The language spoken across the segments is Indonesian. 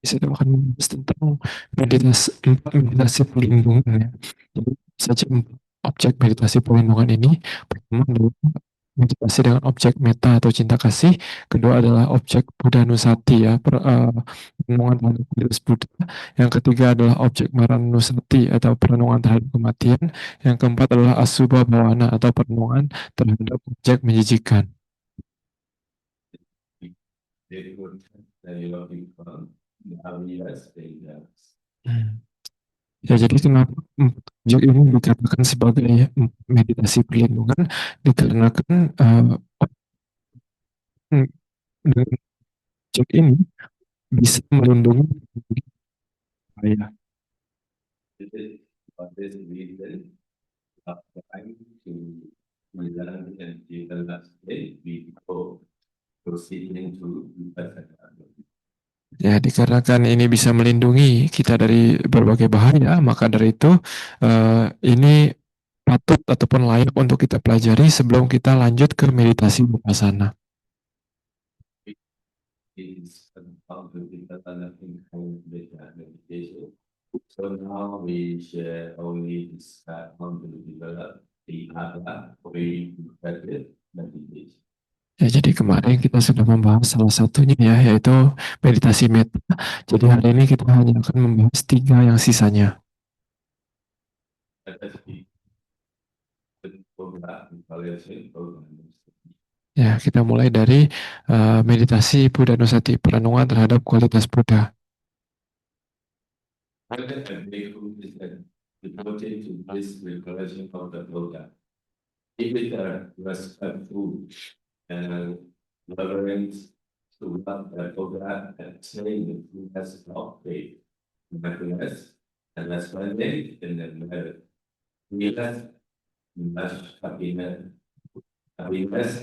Saya akan membahas tentang empat meditasi perlindungan ya. Jadi saja empat objek meditasi perlindungan ini. Pertama adalah meditasi dengan objek meta atau cinta kasih. Kedua adalah objek Buddha Nusati ya, perenungan terhadap kualitas Buddha. Yang ketiga adalah objek Maranusati atau perenungan terhadap kematian. Yang keempat adalah Asubha Bhawana atau perenungan terhadap objek menjijikan. Hmm. Ya, jadi kenapa objek ini dikatakan sebagai meditasi perlindungan? Dikarenakan dengan objek ini bisa melindungi saya. Ya, dikarenakan ini bisa melindungi kita dari berbagai bahaya, maka dari itu ini patut ataupun layak untuk kita pelajari sebelum kita lanjut ke meditasi vipassana. So now we share only discuss how to develop the other way to practice meditation. Ya, jadi kemarin kita sudah membahas salah satunya ya, yaitu meditasi meta. Jadi hari ini kita hanya akan membahas 3 yang sisanya. Ya, kita mulai dari meditasi Buddha Nusati, perenungan terhadap kualitas Buddha. And reverence to love that Buddha and saying that he has no faith, mindfulness, and less minded, and then realize much happiness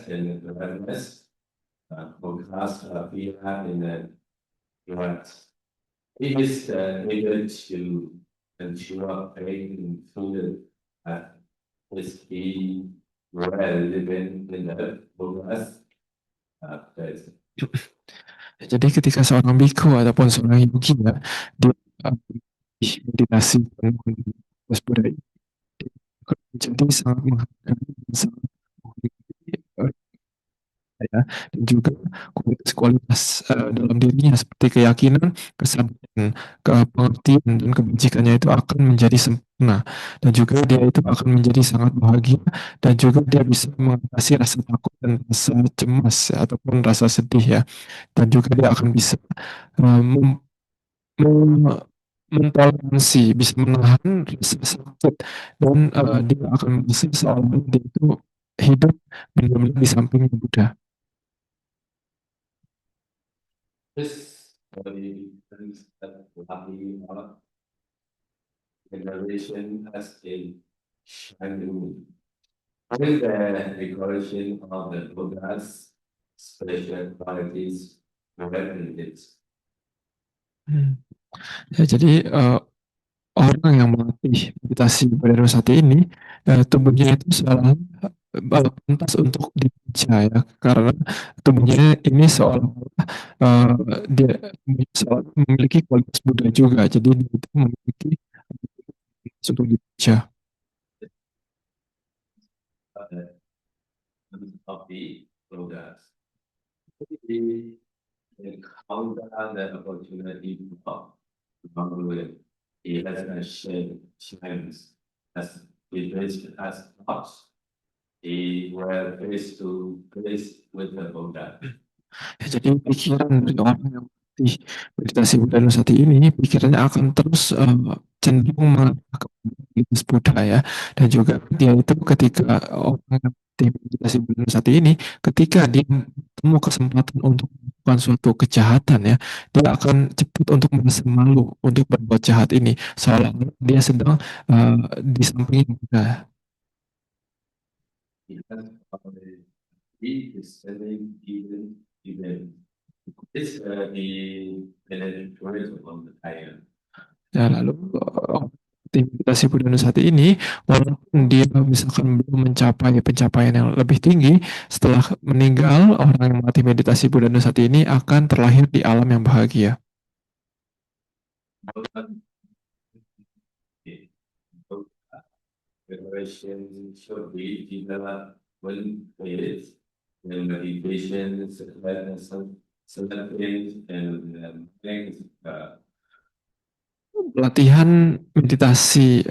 and awareness, contrast fear in the right. It is able to ensure faith in food is he well living in the Buddha's place. Jadi ketika seorang biku ataupun seorang yogi ya, dia meditasi kualitas Buddha ini jadi sangat menghargai dan sangat ya, dan juga kualitas dalam dirinya seperti keyakinan, kesabaran, pengertian dan kebajikannya itu akan menjadi sempurna, dan juga dia itu akan menjadi sangat bahagia, dan juga dia bisa mengatasi rasa takut dan rasa cemas ya, ataupun rasa sedih ya, dan juga dia akan bisa mentoleransi, bisa menahan rasa sakit, dan dia akan merasa seolah dia itu hidup benar-benar di samping Buddha. This generation as a shining with the declaration of the Buddha's special qualities represented. Ya, jadi orang yang melatih meditasi pada Nusati ini, tubuhnya itu seolah pantas untuk dibaca ya, karena tubuhnya ini seolah-olah dia memiliki kualitas Buddha juga, jadi dia itu memiliki untuk dibaca. Of the Buddhas. Encounter the opportunity of he has a shines as he raised as thoughts. He were face to face with the Buddha. Ya, jadi pikiran dari orang yang meditasi Buddha Nusati ini, pikirannya akan terus cenderung mengarah ke Buddha ya, dan juga dia itu ketika orang yang meditasi Buddha Nusati ini, ketika dia ketemu kesempatan untuk melakukan suatu kejahatan ya, dia akan cepat untuk merasa malu untuk berbuat jahat ini, seolah dia sedang di samping Buddha. He is selling even ya, lalu meditasi Buddha Nusati ini, walaupun dia misalkan belum mencapai pencapaian yang lebih tinggi, setelah meninggal orang yang melatih meditasi Buddha Nusati ini akan terlahir di alam yang bahagia. Preparation should be developed when phase, when meditation, selecting, and things, Latihan meditasi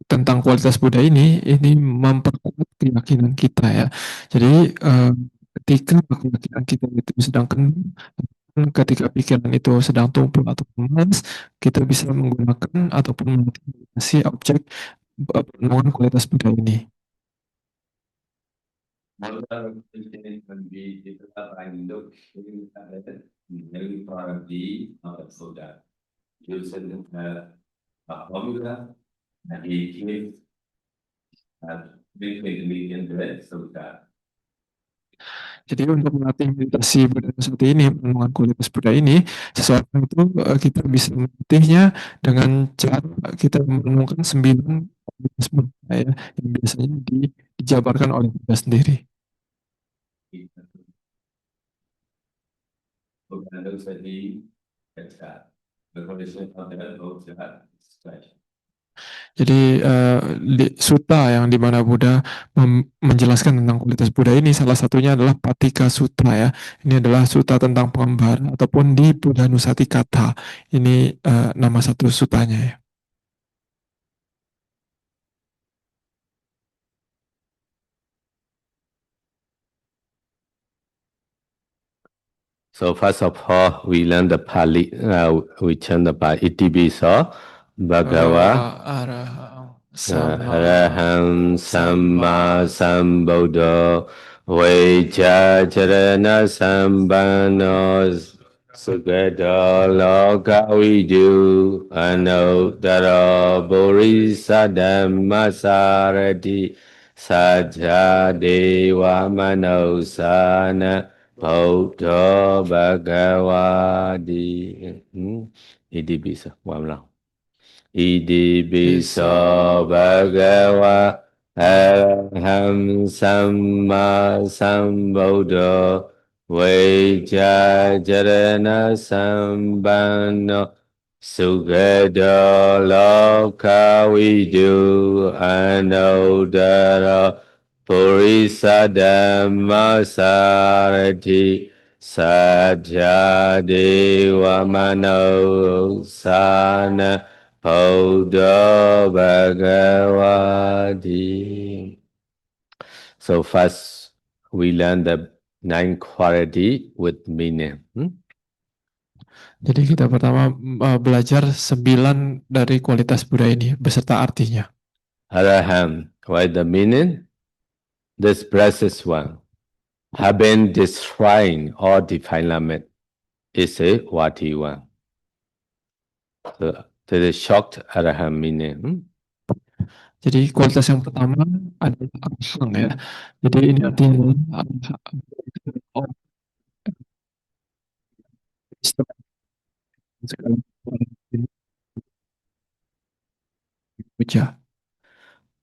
tentang kualitas Buddha ini memperkuat keyakinan kita ya. Jadi ketika keyakinan kita itu sedang kena, ketika pikiran itu sedang tumpul atau panas, kita bisa menggunakan ataupun melatih meditasi objek perenungan kualitas Buddha ini. modern thinking can be developed and look at it very thoroughly so that using a formula and he gives we can do it so that Jadi untuk melatih meditasi Buddha seperti ini, perenungan kualitas Buddha ini, sesuatu itu kita bisa melatihnya dengan cara kita merenungkan 9 kualitas Buddha ya, yang biasanya dijabarkan oleh Buddha sendiri. Jadi sutta yang dimana Buddha menjelaskan tentang kualitas Buddha ini salah satunya adalah Patika Sutta ya. Ini adalah sutta tentang pengembara ataupun di Buddha Nusatikata. Ini nama satu sutanya ya. So first of all, we learn the Pali. We chant the Pali. Itipiso Bhagava Araham Samma Sambuddho Vajja Charana Sambano Sugata Loka Vidu Anuttara Bodhisattva Sarati Sajja Deva Manosana Buddha Bhagavadi. Iti bisa, wamlang. Iti bisa Bhagava Araham Samma Sambuddho Vajja Charana Sambano Sugata Loka Vidu Anuttara Bodhisattva Sarati Sajja Deva Manosana Buddha Bhagavadi. So first we learn the 9 quality with meaning. Jadi kita pertama belajar 9 dari kualitas Buddha ini beserta artinya. Araham, what is the meaning? This precious one, having destroying all defilement, is a Vati one. So there is shocked Araham meaning. Jadi kualitas yang pertama adalah arahang ya. Jadi ini artinya puja.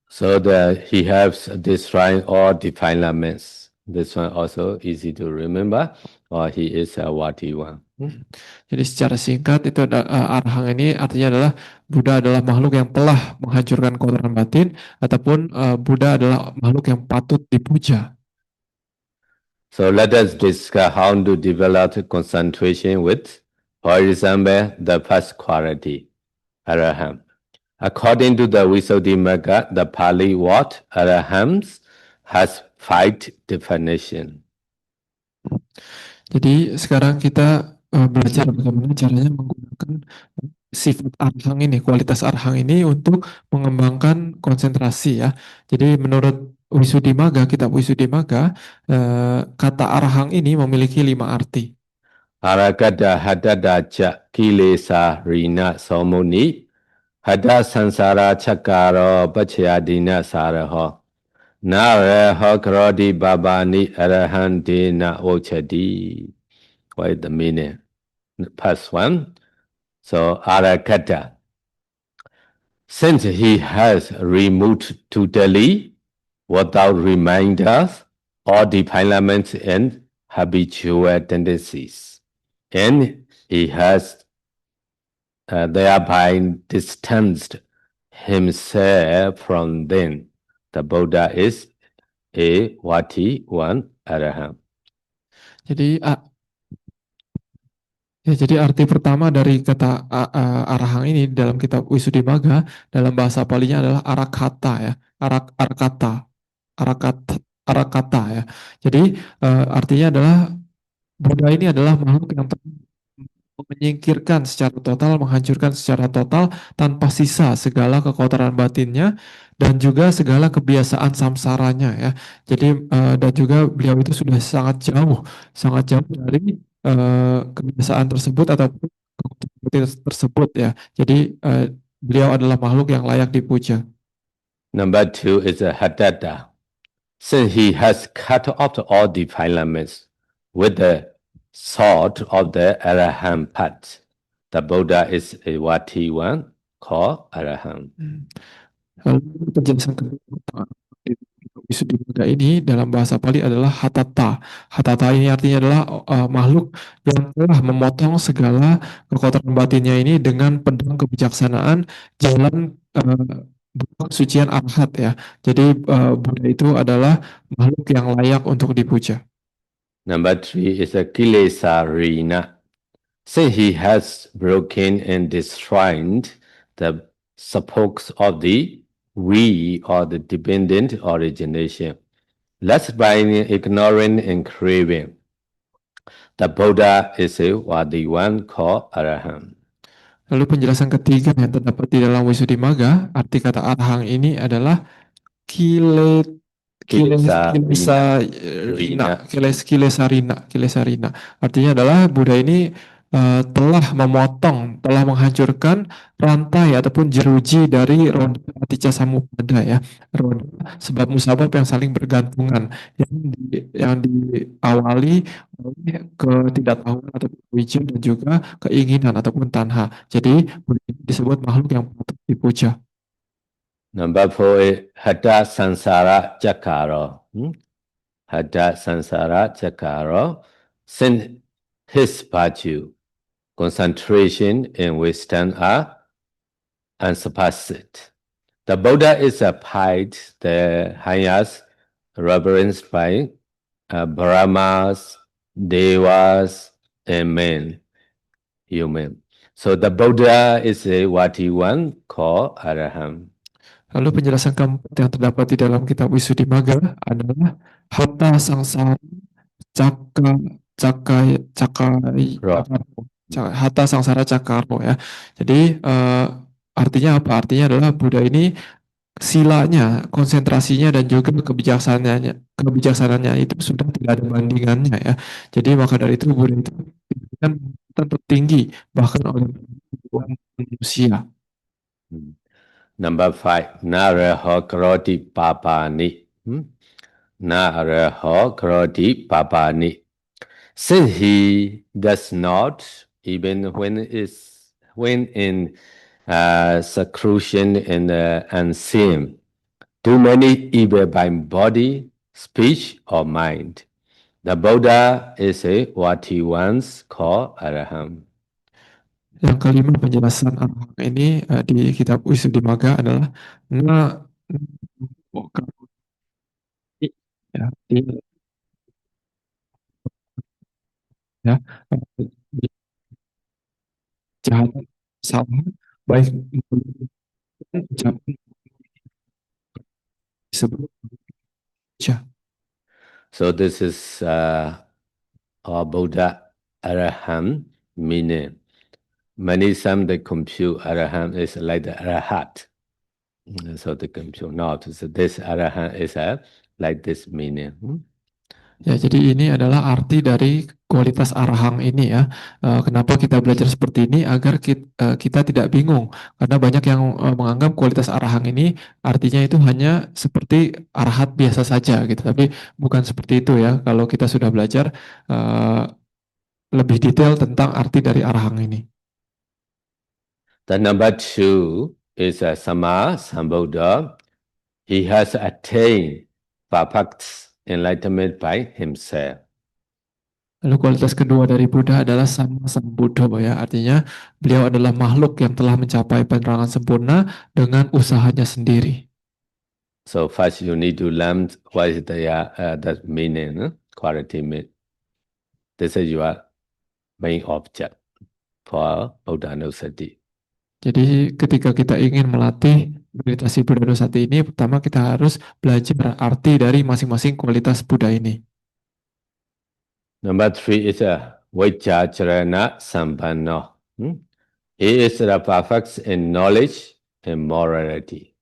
So that he has destroyed all defilements. This one also easy to remember, or he is a Vati one. Jadi secara singkat itu arahang ini artinya adalah Buddha adalah makhluk yang telah menghancurkan kotoran batin ataupun Buddha adalah makhluk yang patut dipuja. So let us discuss how to develop concentration with, for example, the first quality, Araham. According to the Visuddhimagga, the Pali word Arahams has 5 definitions. Jadi sekarang kita belajar bagaimana caranya menggunakan sifat arhang ini, kualitas arhang ini untuk mengembangkan konsentrasi ya. Jadi menurut Visuddhimagga, kitab Visuddhimagga, kata arhang ini memiliki 5 arti. Aragata hadadaja kilesa rina somuni hada sansara chakaro pachayadina saraho naraho karodi babani arahantina ochadi. What is the meaning? First one. So Aragata, since he has removed totally, without reminders, all defilements and habitual tendencies, and he has thereby distanced himself from them. The Buddha is a Vati one Arahant. Jadi ya, jadi arti pertama dari kata arahang ini dalam kitab Wisuddhimagga dalam bahasa Palinya adalah arakata ya, arakata ya. Jadi artinya adalah Buddha ini adalah makhluk yang menyingkirkan secara total, menghancurkan secara total tanpa sisa segala kekotoran batinnya dan juga segala kebiasaan samsaranya ya. Jadi dan juga beliau itu sudah sangat jauh dari kebiasaan tersebut ataupun tersebut ya. Jadi beliau adalah makhluk yang layak dipuja. Number 2 is a Hadada. Since he has cut off all defilements with the sword of the Arahant path, the Buddha is a Vati one called Arahant. Lalu penjelasan kedua Wisuddhimagga ini dalam bahasa Pali adalah hatata. Hatata ini artinya adalah makhluk yang telah memotong segala kekotoran batinnya ini dengan pedang kebijaksanaan jalan kesucian arhat ya. Jadi Buddha itu adalah makhluk yang layak untuk dipuja. Number 3 is a Kilesarina. Since he has broken and destroyed the spokes of the we or the dependent origination, lest by ignorance and craving, the Buddha is a Vati one called Arahant. Lalu penjelasan ketiga yang terdapat di dalam Wisuddhimagga, arti kata arahang ini adalah kilesarina. Artinya adalah Buddha ini telah memotong, telah menghancurkan rantai ataupun jeruji dari roda paticca samuppada ya, roda sebab musabab yang saling bergantungan yang diawali oleh ketidaktahuan atau wija dan juga keinginan ataupun tanha. Jadi Buddha ini disebut makhluk yang patut dipuja. Number 4 is Hada Sansara Chakaro. Hada Sansara Chakaro. Since his virtue, concentration and wisdom are unsurpassed. The Buddha is applied the highest reverenced by Brahmas, Devas, and men, human. So the Buddha is a Vati one called Arahant. Lalu penjelasan keempat yang terdapat di dalam kitab Wisuddhimagga adalah Hata Sangsara Hata Sangsara Cakaro ya. Jadi artinya apa? Artinya adalah Buddha ini silanya, konsentrasinya dan juga kebijaksanaannya itu sudah tidak ada bandingannya ya. Jadi maka dari itu Buddha itu diberikan tertinggi bahkan oleh manusia. Number 5, Naraho Karoti Papani. Naraho Karoti Papani. Since he does not, even when in seclusion and unseen, do many evil by body, speech, or mind, the Buddha is a Vati ones called Arahant. Yang kelima penjelasan arahang ini di kitab Wisuddhimagga adalah jahat salah baik disebut. So this is our Buddha Arahant meaning. Many some they compute Arahant is like the Arahat. So they compute not. So this Arahant is like this meaning. Ya, jadi ini adalah arti dari kualitas arahang ini ya. Kenapa kita belajar seperti ini agar kita tidak bingung, karena banyak yang menganggap kualitas arahang ini artinya itu hanya seperti arahat biasa saja gitu, tapi bukan seperti itu ya. Kalau kita sudah belajar lebih detail tentang arti dari arahang ini. The number 2 is a Sama Sambuddha. He has attained perfect enlightenment by himself. Lalu kualitas kedua dari Buddha adalah sama sang Buddha ya, artinya beliau adalah makhluk yang telah mencapai penerangan sempurna dengan usahanya sendiri. So first you need to learn what is the meaning, quality mean. This is your main object for Buddha Nusati. Jadi ketika kita ingin melatih meditasi Buddha Nusati ini, pertama kita harus belajar arti dari masing-masing kualitas Buddha ini. Number 3 is Vajja Charana Sampanno. He is the perfect in knowledge and morality.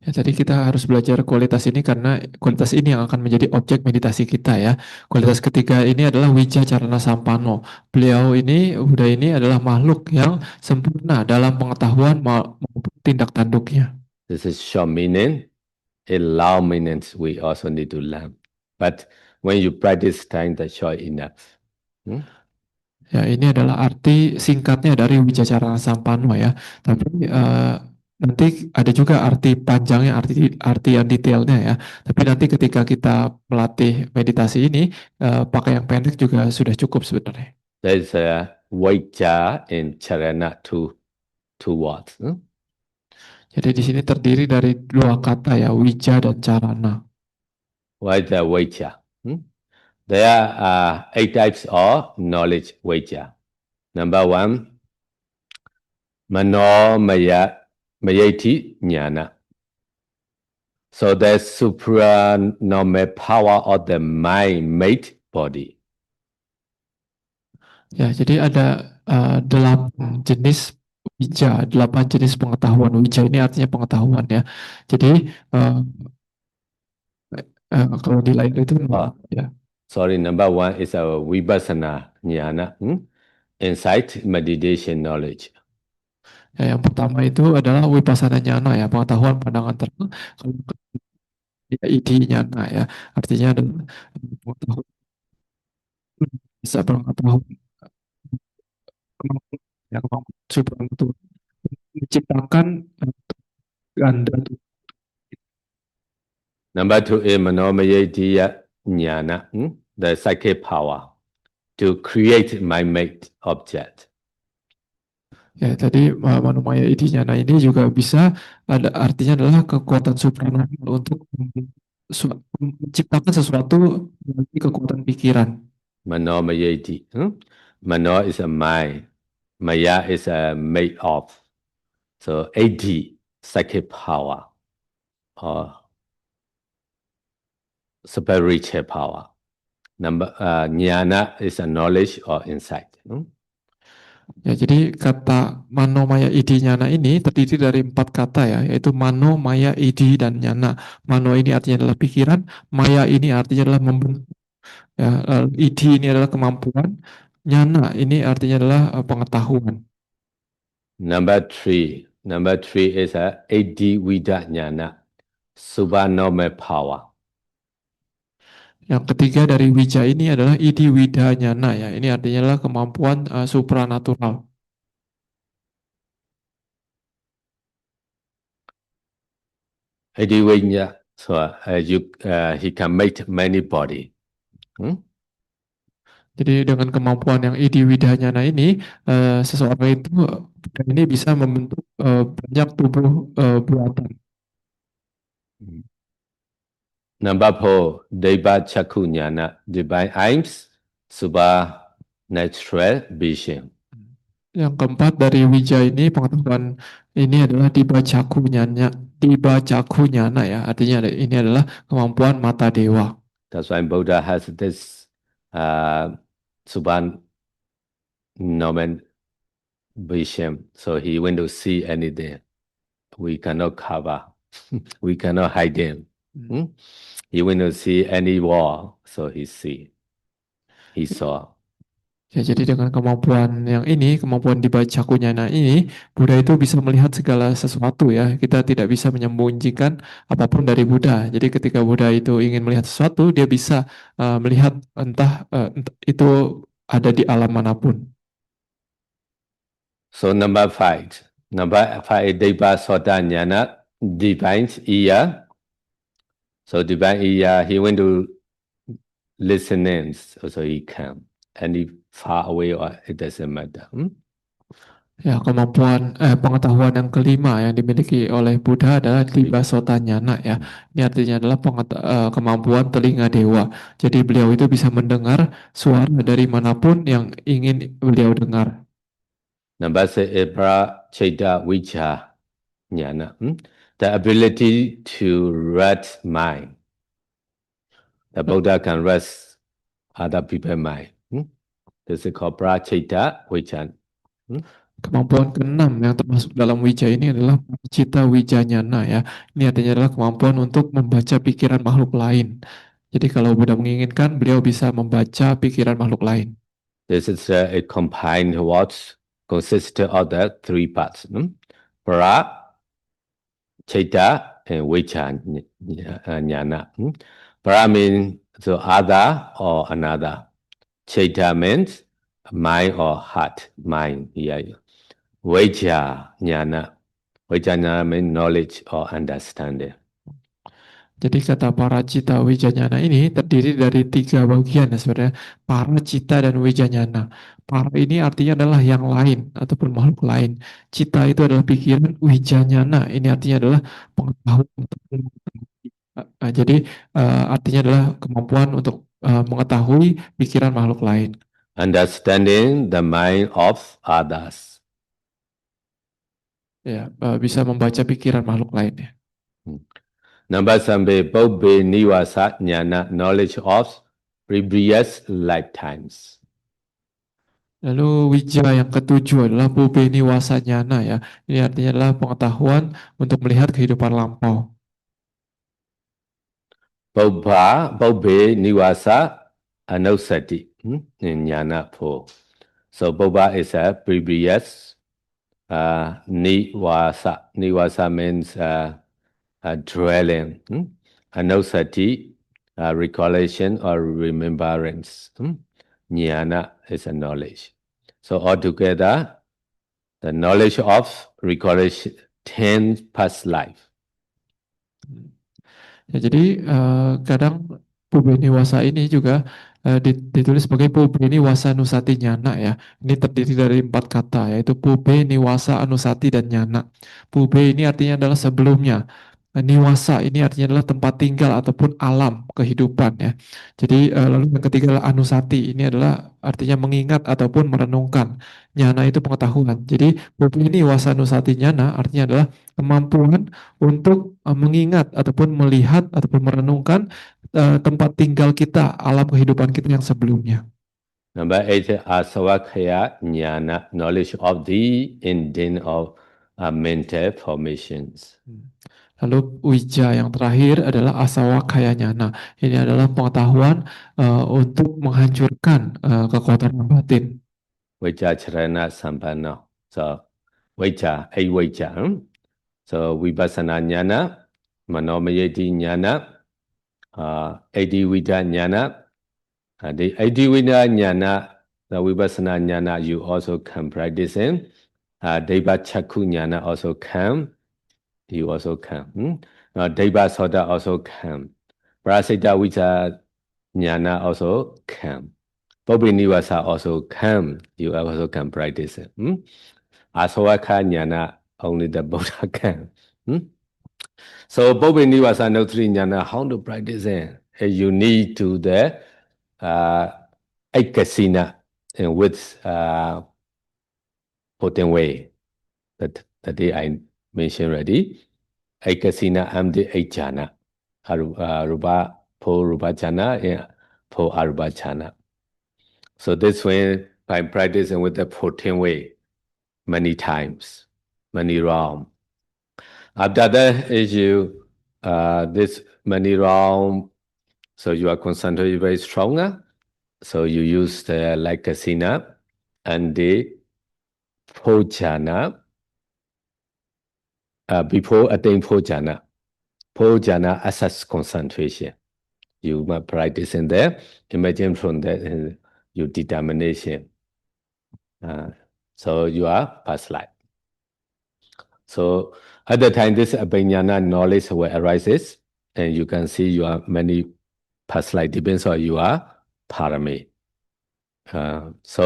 Ya, tadi kita harus belajar kualitas ini karena kualitas ini yang akan menjadi objek meditasi kita ya. Kualitas ketiga ini adalah Wija Carana Sampano. Beliau ini, Buddha ini adalah makhluk yang sempurna dalam pengetahuan maupun tindak tanduknya. This is short meaning. In long meanings we also need to learn. But when you practice time, the short enough. Ya, ini adalah arti singkatnya dari Wija Carana Sampano ya. Tapi nanti ada juga arti panjangnya, arti yang detailnya ya. Tapi nanti ketika kita melatih meditasi ini, pakai yang pendek juga sudah cukup sebenarnya. There's Vajja and Charana two words. Jadi di sini terdiri dari dua kata ya, Wija dan Carana. What is the Vajja? There are 8 types of knowledge Vajja. Number 1, Mano Mayati Jnana. So the supranormal power of the mind made body. Ya, jadi ada 8 jenis Wija, 8 jenis pengetahuan. Wija ini artinya pengetahuan ya. Jadi kalau di lain itu ya. Sorry, number 1 is a Vipassana Jnana, insight meditation knowledge. Ya, yang pertama itu adalah Vipassana Jnana ya, pengetahuan pandangan terang. Kalau ya, Iti Jnana ya, artinya adalah pengetahuan bisa pengetahuan ya, kemampuan supranatural menciptakan ganda. Number 2 is Manomayati Jnana, the psychic power to create mind-made object. Ya, tadi Manomaya Iti Jnana ini juga bisa ada artinya adalah kekuatan supranatural untuk menciptakan sesuatu dari kekuatan pikiran. Manomayati. Mano is a mind. Maya is a made of. So 80 psychic power or spiritual power. Number Jnana is a knowledge or insight. Ya, jadi kata Mano Maya Idi Jnana ini terdiri dari 4 kata ya, yaitu Mano, Maya, Idi, dan Jnana. Mano ini artinya adalah pikiran, Maya ini artinya adalah membentuk, ya, Idi ini adalah kemampuan, Jnana ini artinya adalah pengetahuan. Number 3 is a Adi Vida Jnana, supernormal power. Yang ketiga dari Wija ini adalah Idi Wida Jnana ya. Ini artinya adalah kemampuan supranatural. Adi Vida, so he can make many body. Jadi dengan kemampuan yang Idi Wida Jnana ini, seseorang itu ini bisa membentuk banyak tubuh buatan. Number 4, Deva Chakku Jnana, divine eyes, supernatural vision. Yang keempat dari Wija ini, pengetahuan ini adalah Diba Caku Jnana ya, artinya ini adalah kemampuan mata dewa. That's why Buddha has this supernormal vision. So he went to see anything. We cannot cover. We cannot hide them. He went to see any wall. So he saw. Ya, jadi dengan kemampuan yang ini, kemampuan Diba Caku Jnana ini, Buddha itu bisa melihat segala sesuatu ya. Kita tidak bisa menyembunyikan apapun dari Buddha. Jadi ketika Buddha itu ingin melihat sesuatu, dia bisa melihat entah itu ada di alam manapun. So number 5 is Deva Sota Jnana, divine ear. So divine ear, he went to listening, so he can. any far away or it doesn't matter. Ya, pengetahuan yang kelima yang dimiliki oleh Buddha adalah Dibasota Nyana ya. Ini artinya adalah kemampuan telinga dewa. Jadi beliau itu bisa mendengar suara dari manapun yang ingin beliau dengar. Number 6 is Prachita Vicha Jnana. The ability to read mind. The Buddha can read other people's mind. This is called Prachita Vicha. Kemampuan keenam yang termasuk dalam wija ini adalah cita wijanyana ya. Ini artinya adalah kemampuan untuk membaca pikiran makhluk lain. Jadi kalau Buddha menginginkan, beliau bisa membaca pikiran makhluk lain. This is a combined words consisting of the three parts. Pra, Chita, and Vijnana. Pra means the other or another. Chita means mind or heart, mind. Vijnana. Vijnana means knowledge or understanding. Jadi kata para cita wijanyana ini terdiri dari 3 bagian ya sebenarnya. Para cita dan wijanyana. Para ini artinya adalah yang lain ataupun makhluk lain. Cita itu adalah pikiran, wijanyana ini artinya adalah pengetahuan. Jadi artinya adalah kemampuan untuk mengetahui pikiran makhluk lain. Understanding the mind of others. Ya, bisa membaca pikiran makhluk lainnya. Number 7, Bobbe Niwasa Jnana, knowledge of previous lifetimes. Lalu wija yang ketujuh adalah Bobbe Niwasa Jnana ya. Ini artinya adalah pengetahuan untuk melihat kehidupan lampau. Bobbe Niwasa Anusati Jnana po. So Bobba is a previous Niwasa. Niwasa means dwelling. Anusati, recollection or remembrance. Jnana is a knowledge. So altogether, the knowledge of recollection 10 past life. Ya, jadi kadang Bobbe Niwasa ini juga ditulis sebagai Bobbe Niwasa Anusati Nyana ya. Ini terdiri dari 4 kata yaitu Bobbe Niwasa Anusati dan Nyana. Bobbe ini artinya adalah sebelumnya. Niwasa ini artinya adalah tempat tinggal ataupun alam kehidupan ya. Jadi lalu yang ketiga adalah Anusati, ini adalah artinya mengingat ataupun merenungkan. Nyana itu pengetahuan. Jadi Bobbe Niwasa Anusati Nyana artinya adalah kemampuan untuk mengingat ataupun melihat ataupun merenungkan tempat tinggal kita, alam kehidupan kita yang sebelumnya. Number 8, Asavakaya Jnana, knowledge of the ending of mental formations. Lalu wija yang terakhir adalah asawakaya nyana. Ini adalah pengetahuan untuk menghancurkan kekuatan batin. Vijja Charana Sampanna. So Vijja, So Vipassana Jnana, Manomayati Jnana, Adivida Jnana. The Adivida Jnana, the Vipassana Jnana, you also can practice in. Deva Chakku Jnana also can. You also can. Deva Soda also can. Prasita Vijja Jnana also can. Bobbe Niwasa also can. You also can practice it. Asavaka Jnana, only the Buddha can. So Bobbe Niwasa Notri Jnana, how to practice it? You need to the Aikasina in with potent way. That day I mentioned already. Aikasina Amdi Aikjana. Rupa Po Rupa Jana and Po Arupa Jana. So this way, by practicing with the 14 way, many times, many rounds. After that, is you this many rounds, so you are concentrated very stronger. So you use the like kasina and the Pojana before attain Pojana. Pojana assess concentration. You must practice in there. Imagine from that your determination. So you are past life. So at the time this abhignana knowledge will arises, and you can see you are many past life depends on you are parami. So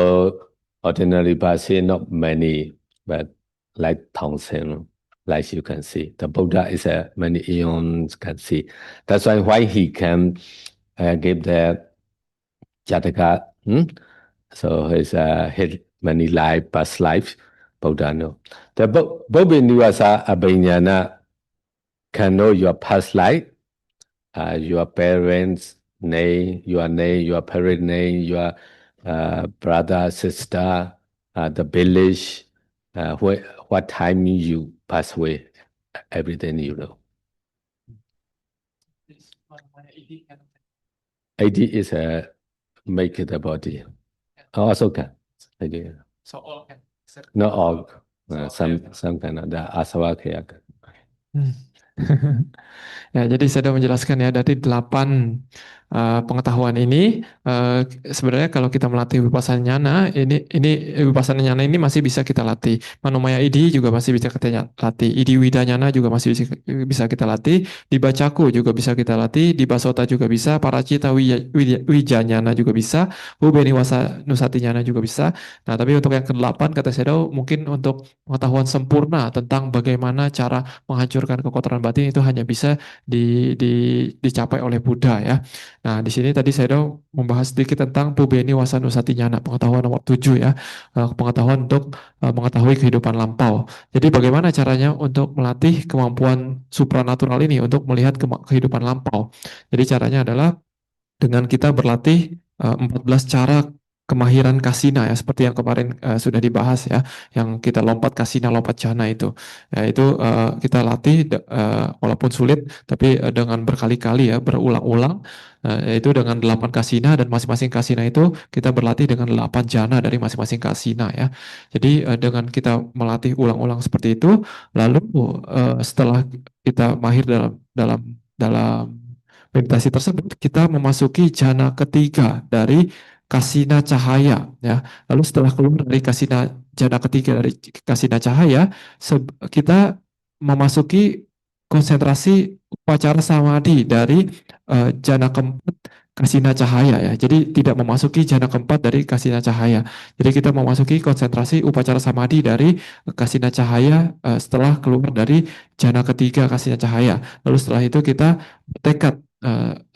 ordinary person, not many, but like Tongsen, like you can see. The Buddha is a many eons can see. That's why he can give the Jataka. So his many life, past life, Buddha no. The Bobbi Nivasa Abhinyana can know your past life, your parents' name, your parent name, your brother, sister, the village, what time you pass away, everything you know. 80 is a make the body. Also can. So all can. Not all. Some kind of the asava kaya. Ya, jadi saya sudah menjelaskan ya, dari 8 pengetahuan ini sebenarnya kalau kita melatih vipassana nyana, ini vipassana nyana ini masih bisa kita latih. Manomaya idi juga masih bisa kita latih. Idi widanyana juga masih bisa kita latih. Di bacaku juga bisa kita latih. Di basota juga bisa. Paracita wijanyana juga bisa. Ubeni wasa nusati nyana juga bisa. Nah, tapi untuk yang ke-8 kata Sedo mungkin untuk pengetahuan sempurna tentang bagaimana cara menghancurkan kekotoran batin itu hanya bisa dicapai oleh Buddha ya. Nah, di sini tadi saya membahas sedikit tentang Pubeni Wasanusati Nyana, pengetahuan nomor 7 ya. Pengetahuan untuk mengetahui kehidupan lampau. Jadi bagaimana caranya untuk melatih kemampuan supranatural ini untuk melihat kehidupan lampau. Jadi caranya adalah dengan kita berlatih 14 cara kemahiran kasina ya, seperti yang kemarin sudah dibahas ya, yang kita lompat kasina, lompat jana itu. Ya, itu kita latih walaupun sulit, tapi dengan berkali-kali ya, berulang-ulang, yaitu dengan 8 kasina, dan masing-masing kasina itu kita berlatih dengan 8 jana dari masing-masing kasina ya. Jadi dengan kita melatih ulang-ulang seperti itu, lalu setelah kita mahir dalam meditasi tersebut, kita memasuki jana ketiga dari kasina cahaya ya. Lalu setelah keluar dari jana ketiga dari kasina cahaya, kita memasuki konsentrasi upacara samadhi dari jana keempat kasina cahaya ya. Jadi tidak memasuki jana keempat dari kasina cahaya. Jadi kita memasuki konsentrasi upacara samadhi dari kasina cahaya setelah keluar dari jana ketiga kasina cahaya. Lalu setelah itu kita bertekad,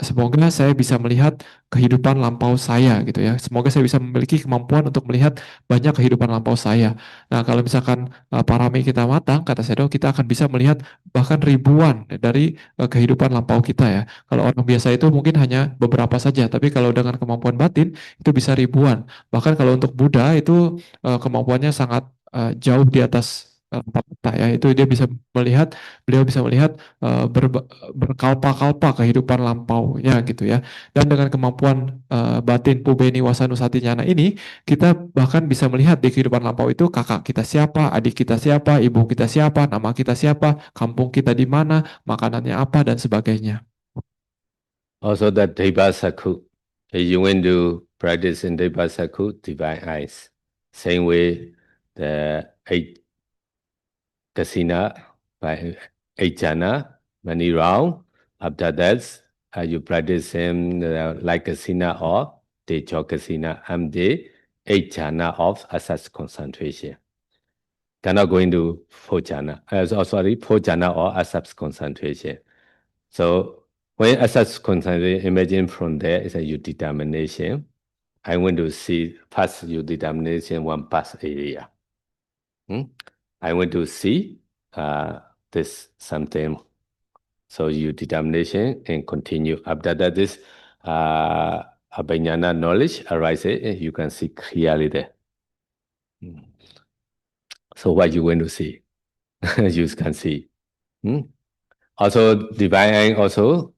semoga saya bisa melihat kehidupan lampau saya gitu ya. Semoga saya bisa memiliki kemampuan untuk melihat banyak kehidupan lampau saya. Nah, kalau misalkan parami kita matang, kata Sedo, kita akan bisa melihat bahkan ribuan dari kehidupan lampau kita ya. Kalau orang biasa itu mungkin hanya beberapa saja, tapi kalau dengan kemampuan batin itu bisa ribuan. Bahkan kalau untuk Buddha itu kemampuannya sangat jauh di atas rata-rata ya. Itu beliau bisa melihat berkalpa-kalpa kehidupan lampaunya gitu ya. Dan dengan kemampuan batin Pubeni Wasanusati Nyana ini, kita bahkan bisa melihat di kehidupan lampau itu kakak kita siapa, adik kita siapa, ibu kita siapa, nama kita siapa, kampung kita di mana, makanannya apa, dan sebagainya. Also the Devasaku, you went to practice in Devasaku, divine eyes. Same way, the 8 kasina by 8 jhana, many round. After that, you practice same like kasina or Techo kasina, the 8 jhana of asas concentration. Cannot go into 4 jhana, 4 jhana or asas concentration. So when asas concentration, imagine from there is a your determination. I want to see first your determination one past area. I want to see this something. So your determination and continue. After that, this abhignana knowledge arises. You can see clearly there. So what you want to see, you can see. Also divine eye also.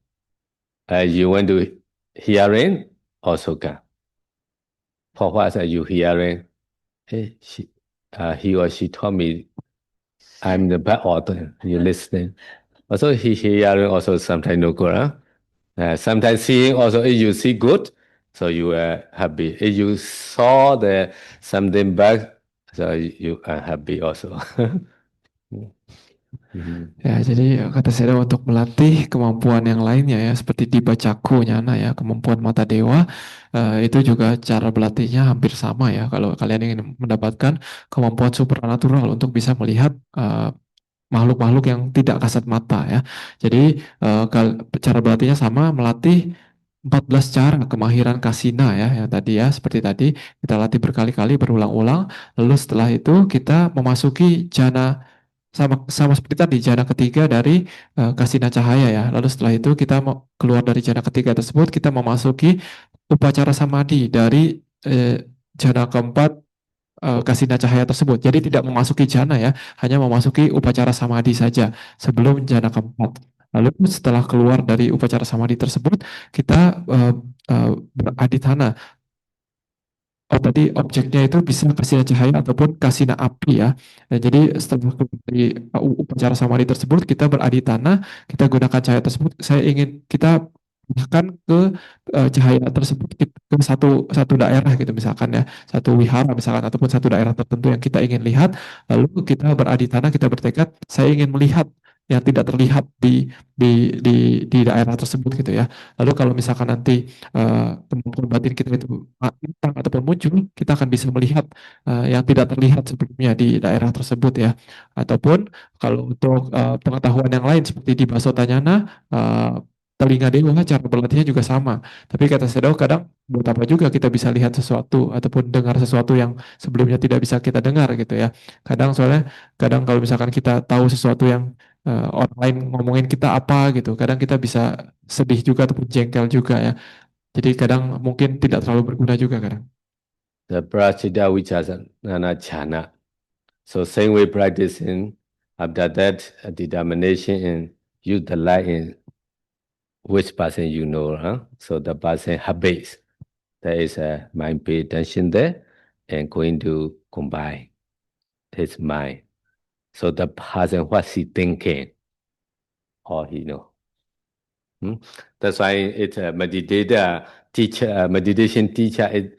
You want to hearing also can. For what are you hearing? He or she told me I'm the bad author. You listening. Also he hearing also sometimes no good. Sometimes seeing also if you see good, so you are happy. If you saw something bad, so you are happy also. Ya, jadi kata saya untuk melatih kemampuan yang lainnya ya, seperti di bacaku nyana ya, kemampuan mata dewa, itu juga cara berlatihnya hampir sama ya. Kalau kalian ingin mendapatkan kemampuan supranatural untuk bisa melihat makhluk-makhluk yang tidak kasat mata ya. Jadi cara berlatihnya sama, melatih 14 cara kemahiran kasina ya, yang tadi ya, seperti tadi kita latih berkali-kali berulang-ulang, lalu setelah itu kita memasuki jana sama sama seperti tadi jana ketiga dari kasina cahaya ya. Lalu setelah itu kita mau keluar dari jana ketiga tersebut, kita memasuki upacara samadhi dari jana keempat kasina cahaya tersebut. Jadi tidak memasuki jana ya, hanya memasuki upacara samadhi saja sebelum jana keempat. Lalu setelah keluar dari upacara samadhi tersebut, kita beradithana. Oh tadi objeknya itu bisa kasina cahaya ataupun kasina api ya. Nah, jadi setelah dari upacara samadhi tersebut kita beradithana, kita gunakan cahaya tersebut. Saya ingin kita bahkan ke cahaya tersebut ke satu satu daerah gitu misalkan ya, satu wihara misalkan ataupun satu daerah tertentu yang kita ingin lihat. Lalu kita beradithana, kita bertekad saya ingin melihat yang tidak terlihat di daerah tersebut gitu ya. Lalu kalau misalkan nanti kemampuan batin kita itu datang ataupun muncul, kita akan bisa melihat yang tidak terlihat sebelumnya di daerah tersebut ya. Ataupun kalau untuk pengetahuan yang lain seperti di Basotanyana, telinga dewa cara berlatihnya juga sama. Tapi kata Sedao kadang buat apa juga kita bisa lihat sesuatu ataupun dengar sesuatu yang sebelumnya tidak bisa kita dengar gitu ya. Kadang soalnya kadang kalau misalkan kita tahu sesuatu yang orang lain ngomongin kita apa gitu, kadang kita bisa sedih juga ataupun jengkel juga ya. Jadi kadang mungkin tidak terlalu berguna juga kadang. The Prachita Vichasana Chana. So same way practicing, after that determination in use the light in which person you know, huh? So the person habits. There is a mind pay attention there and going to combine his mind. So the person what's he thinking or he know. That's why it's a meditation teacher is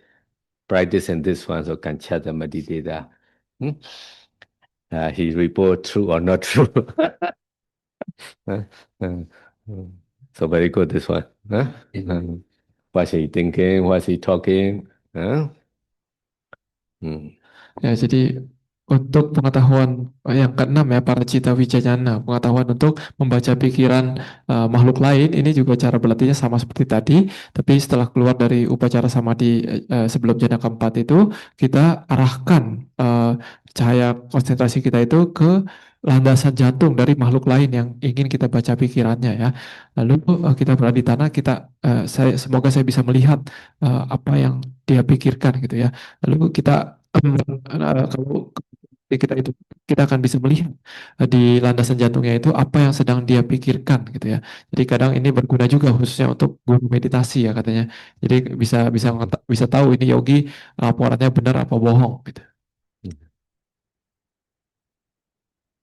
practicing this one, so can chat the meditator. He report true or not true. So very good this one. What's he thinking? What's he talking? Ya, jadi untuk pengetahuan yang keenam ya para cita wijayana, pengetahuan untuk membaca pikiran makhluk lain, ini juga cara berlatihnya sama seperti tadi, tapi setelah keluar dari upacara samadhi sebelum jana keempat itu, kita arahkan cahaya konsentrasi kita itu ke landasan jantung dari makhluk lain yang ingin kita baca pikirannya ya. Lalu kita berada di tanah, semoga saya bisa melihat apa yang dia pikirkan gitu ya. Lalu kita kalau kita itu kita akan bisa melihat di landasan jantungnya itu apa yang sedang dia pikirkan gitu ya. Jadi kadang ini berguna juga khususnya untuk guru meditasi ya katanya. Jadi bisa tahu ini yogi laporannya benar apa bohong gitu.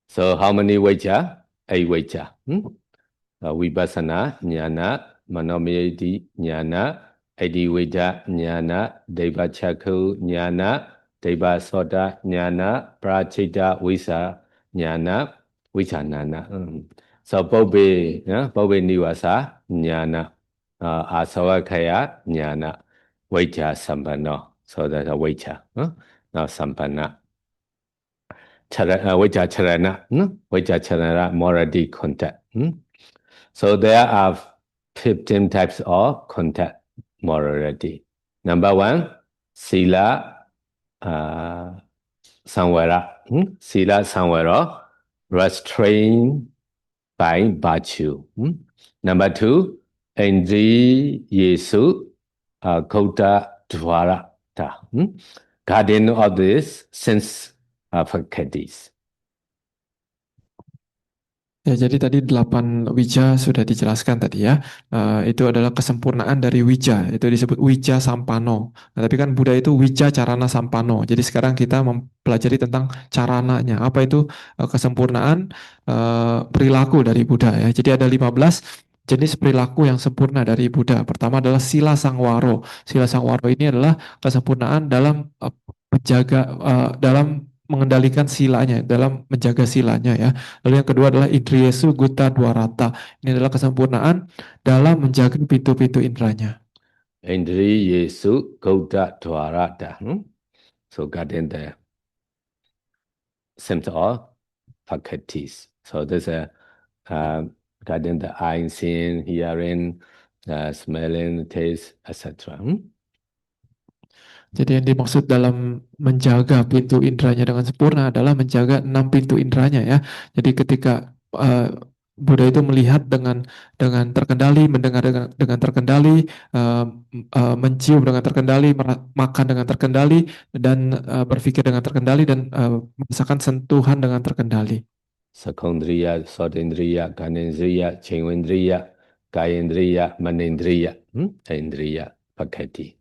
So how many Vaja? 8 Vaja. Vipassana, Jnana, Manomayati, Jnana, Adi Vaja, Jnana, Deva Chakku, Jnana, Deva Soda, Jnana, Prachita, Visa, Jnana, Vichanana. So Bobbe Nivasa, Jnana, Asavakaya, Jnana, Vaja Sampano. So that's a Vaja. Now Sampana. Vaja Charana, Vaja Charana, morality contact. So there are 15 types of contact morality. Number 1, Sila Samvara. Sila Samvara, restrained by virtue. Number 2, Indri Yesu Kota Dvarata. Guardian of this sense faculties. Ya, jadi tadi 8 wija sudah dijelaskan tadi ya. Itu adalah kesempurnaan dari wija, itu disebut wija sampano. Nah, tapi kan Buddha itu wija carana sampano. Jadi sekarang kita mempelajari tentang carananya. Apa itu kesempurnaan perilaku dari Buddha ya. Jadi ada 15 jenis perilaku yang sempurna dari Buddha. Pertama adalah sila sangwaro. Sila sangwaro ini adalah kesempurnaan dalam menjaga dalam mengendalikan silanya, dalam menjaga silanya ya. Lalu yang kedua adalah indriyesu gutta dwarata. Ini adalah kesempurnaan dalam menjaga pintu-pintu indranya. Indri Yesu Gauda Dwarata. So guarding the symptom of faculties. So there's a guarding the eye, seeing, hearing, smelling, taste, etc. Jadi yang dimaksud dalam menjaga pintu indranya dengan sempurna adalah menjaga 6 pintu indranya ya. Jadi ketika Buddha itu melihat dengan terkendali, mendengar dengan terkendali, mencium dengan terkendali, makan dengan terkendali, dan berpikir dengan terkendali, dan merasakan sentuhan dengan terkendali. Sakondriya, Sotindriya, Ganendriya, Chingwendriya, Kayendriya, Manendriya, Indriya, Pakati.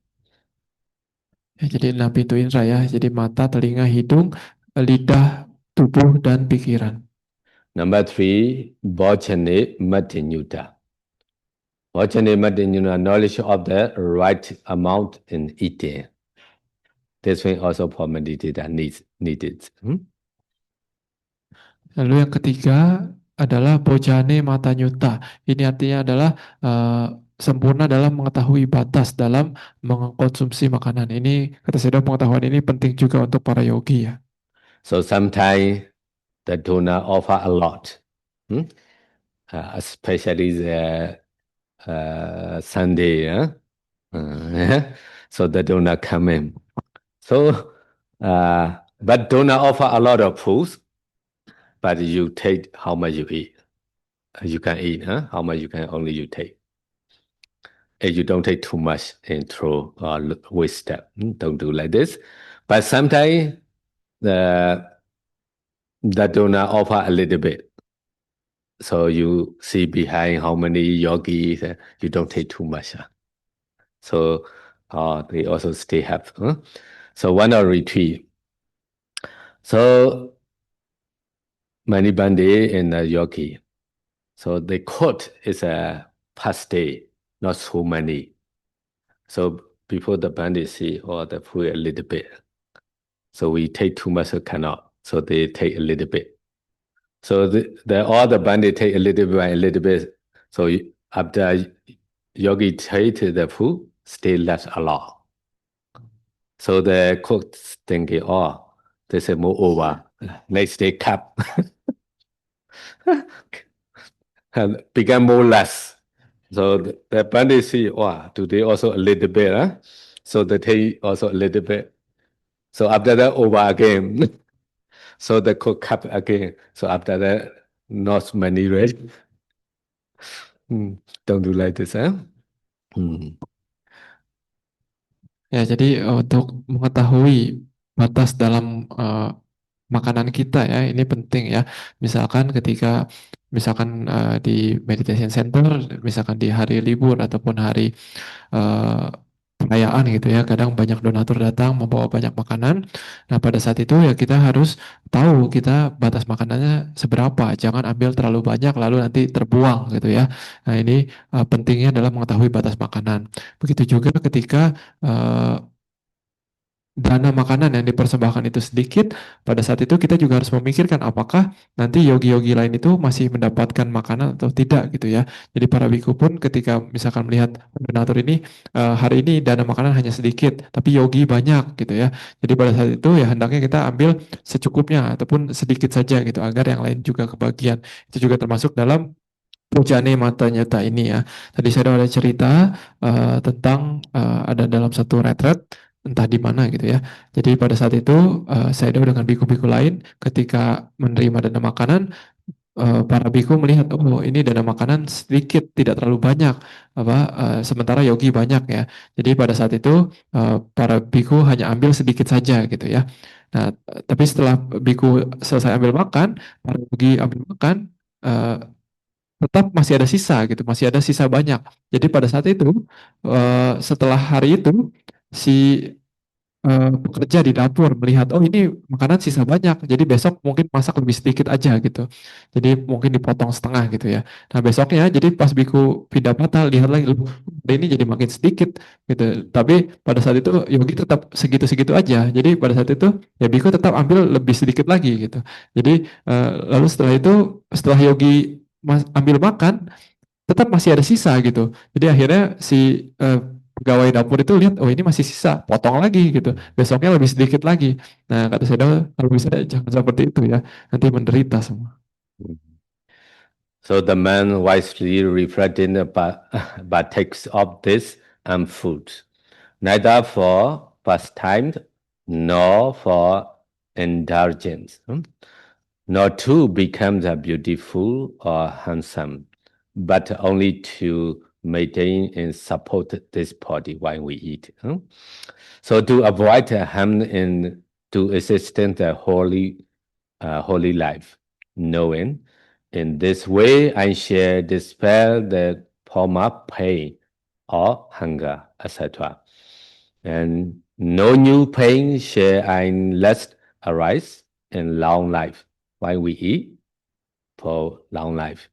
Ya, jadi 6 pintu indera ya. Jadi mata, telinga, hidung, lidah, tubuh, dan pikiran. Number 3, Bhajane Matinyuta. Bhajane Matinyuta, knowledge of the right amount in eating. This one also for meditator needed. Lalu yang ketiga adalah bojane matanyuta. Ini artinya adalah sempurna dalam mengetahui batas dalam mengkonsumsi makanan. Ini kata saya, pengetahuan ini penting juga untuk para yogi ya. So sometimes the donor offer a lot, especially the Sunday. So the donor come in. So, but donor offer a lot of food, but you take how much you eat. You can eat, how much you can only you take. If you don't take too much and throw or waste that, don't do like this. But sometimes the donor offer a little bit. So you see behind how many yogis, you don't take too much. So they also stay happy. So one on retreat. So many Bandi and yogi. So they quote is a past day, not so many. So before the Bandi see the food a little bit. So we take too much cannot. So they take a little bit. So all the Bandi take a little bit. So after yogi take the food, still left a lot. So the cook thinking, this is more over. Next day cup. And become more less. So the bandit see, do they also a little bit? So they take also a little bit. So after that, over again. So the cook cup again. So after that, not many rest. Don't do like this, Ya, jadi untuk mengetahui batas dalam makanan kita ya, ini penting ya. Misalkan di meditation center, misalkan di hari libur ataupun hari perayaan gitu ya, kadang banyak donatur datang membawa banyak makanan. Nah, pada saat itu ya kita harus tahu kita batas makanannya seberapa, jangan ambil terlalu banyak lalu nanti terbuang gitu ya. Nah, ini pentingnya adalah mengetahui batas makanan. Begitu juga ketika dana makanan yang dipersembahkan itu sedikit, pada saat itu kita juga harus memikirkan apakah nanti yogi-yogi lain itu masih mendapatkan makanan atau tidak gitu ya. Jadi para biku pun ketika misalkan melihat donatur ini hari ini dana makanan hanya sedikit, tapi yogi banyak gitu ya. Jadi pada saat itu ya hendaknya kita ambil secukupnya ataupun sedikit saja gitu agar yang lain juga kebagian. Itu juga termasuk dalam Bojane Matanyuta ini ya. Tadi saya ada cerita tentang ada dalam satu retret entah di mana gitu ya. Jadi pada saat itu saya dengan biku-biku lain ketika menerima dana makanan, para biku melihat ini dana makanan sedikit, tidak terlalu banyak sementara yogi banyak ya. Jadi pada saat itu para biku hanya ambil sedikit saja gitu ya. Nah, tapi setelah biku selesai ambil makan, para yogi ambil makan, tetap masih ada sisa gitu, masih ada sisa banyak. Jadi pada saat itu setelah hari itu si pekerja di dapur melihat, oh ini makanan sisa banyak, jadi besok mungkin masak lebih sedikit aja gitu. Jadi mungkin dipotong setengah gitu ya. Nah besoknya jadi pas Biku pindah patah lihat lagi, "Loh, ini jadi makin sedikit gitu. Tapi pada saat itu Yogi tetap segitu-segitu aja. Jadi pada saat itu ya Biku tetap ambil lebih sedikit lagi gitu. Jadi lalu setelah itu setelah Yogi ambil makan tetap masih ada sisa gitu. Jadi akhirnya si pegawai dapur itu lihat, oh ini masih sisa, potong lagi gitu. Besoknya lebih sedikit lagi. Nah kata saya, kalau bisa jangan seperti itu ya, nanti menderita semua. So the man wisely reflecting but takes of this and food, neither for pastime nor for indulgence, nor to become the beautiful or handsome, but only to maintain and support this body while we eat. So to avoid harm and to assist in the holy life, knowing in this way I share dispel the form of pain or hunger, etc. And no new pain shall I lest arise in long life while we eat for long life,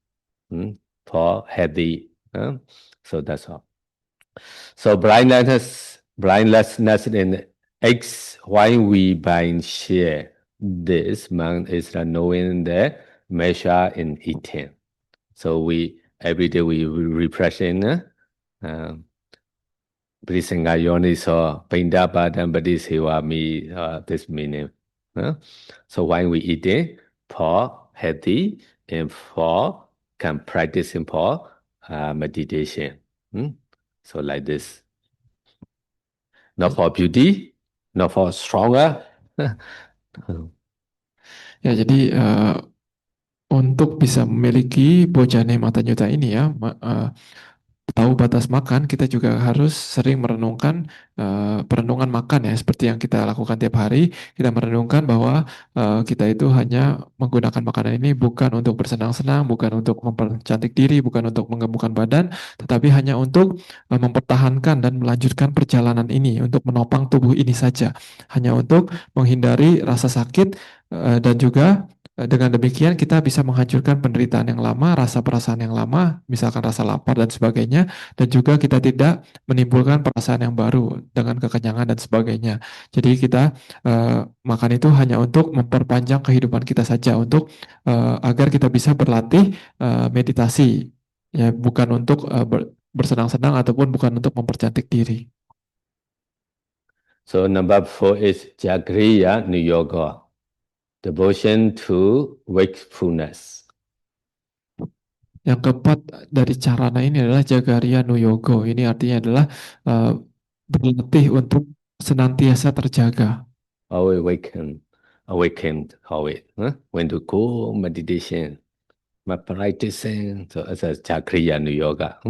for healthy. So that's all. So blindlessness in X, why we bind share this man is the knowing the measure in eating. So we every day we repression Prisinga yoni so pinda padam sewa mi this meaning. So when we eating for healthy and for can practicing for meditation. So like this. Not for beauty, not for stronger. Ya jadi untuk bisa memiliki bojane matanyuta ini ya, tahu batas makan, kita juga harus sering merenungkan perenungan makan ya, seperti yang kita lakukan tiap hari. Kita merenungkan bahwa kita itu hanya menggunakan makanan ini bukan untuk bersenang-senang, bukan untuk mempercantik diri, bukan untuk menggemukkan badan, tetapi hanya untuk mempertahankan dan melanjutkan perjalanan ini, untuk menopang tubuh ini saja, hanya untuk menghindari rasa sakit dan juga dengan demikian kita bisa menghancurkan penderitaan yang lama, rasa perasaan yang lama, misalkan rasa lapar dan sebagainya, dan juga kita tidak menimbulkan perasaan yang baru dengan kekenyangan dan sebagainya. Jadi kita makan itu hanya untuk memperpanjang kehidupan kita saja, untuk agar kita bisa berlatih meditasi, ya bukan untuk bersenang-senang ataupun bukan untuk mempercantik diri. So number 4 is Jagriya Niyoga. Devotion to wakefulness. Yang keempat dari carana ini adalah Jagariya Nuyogo. Ini artinya adalah berlatih untuk senantiasa terjaga. Awakened, how it, when to go meditation, practicing, so as a Jagriya Yoga.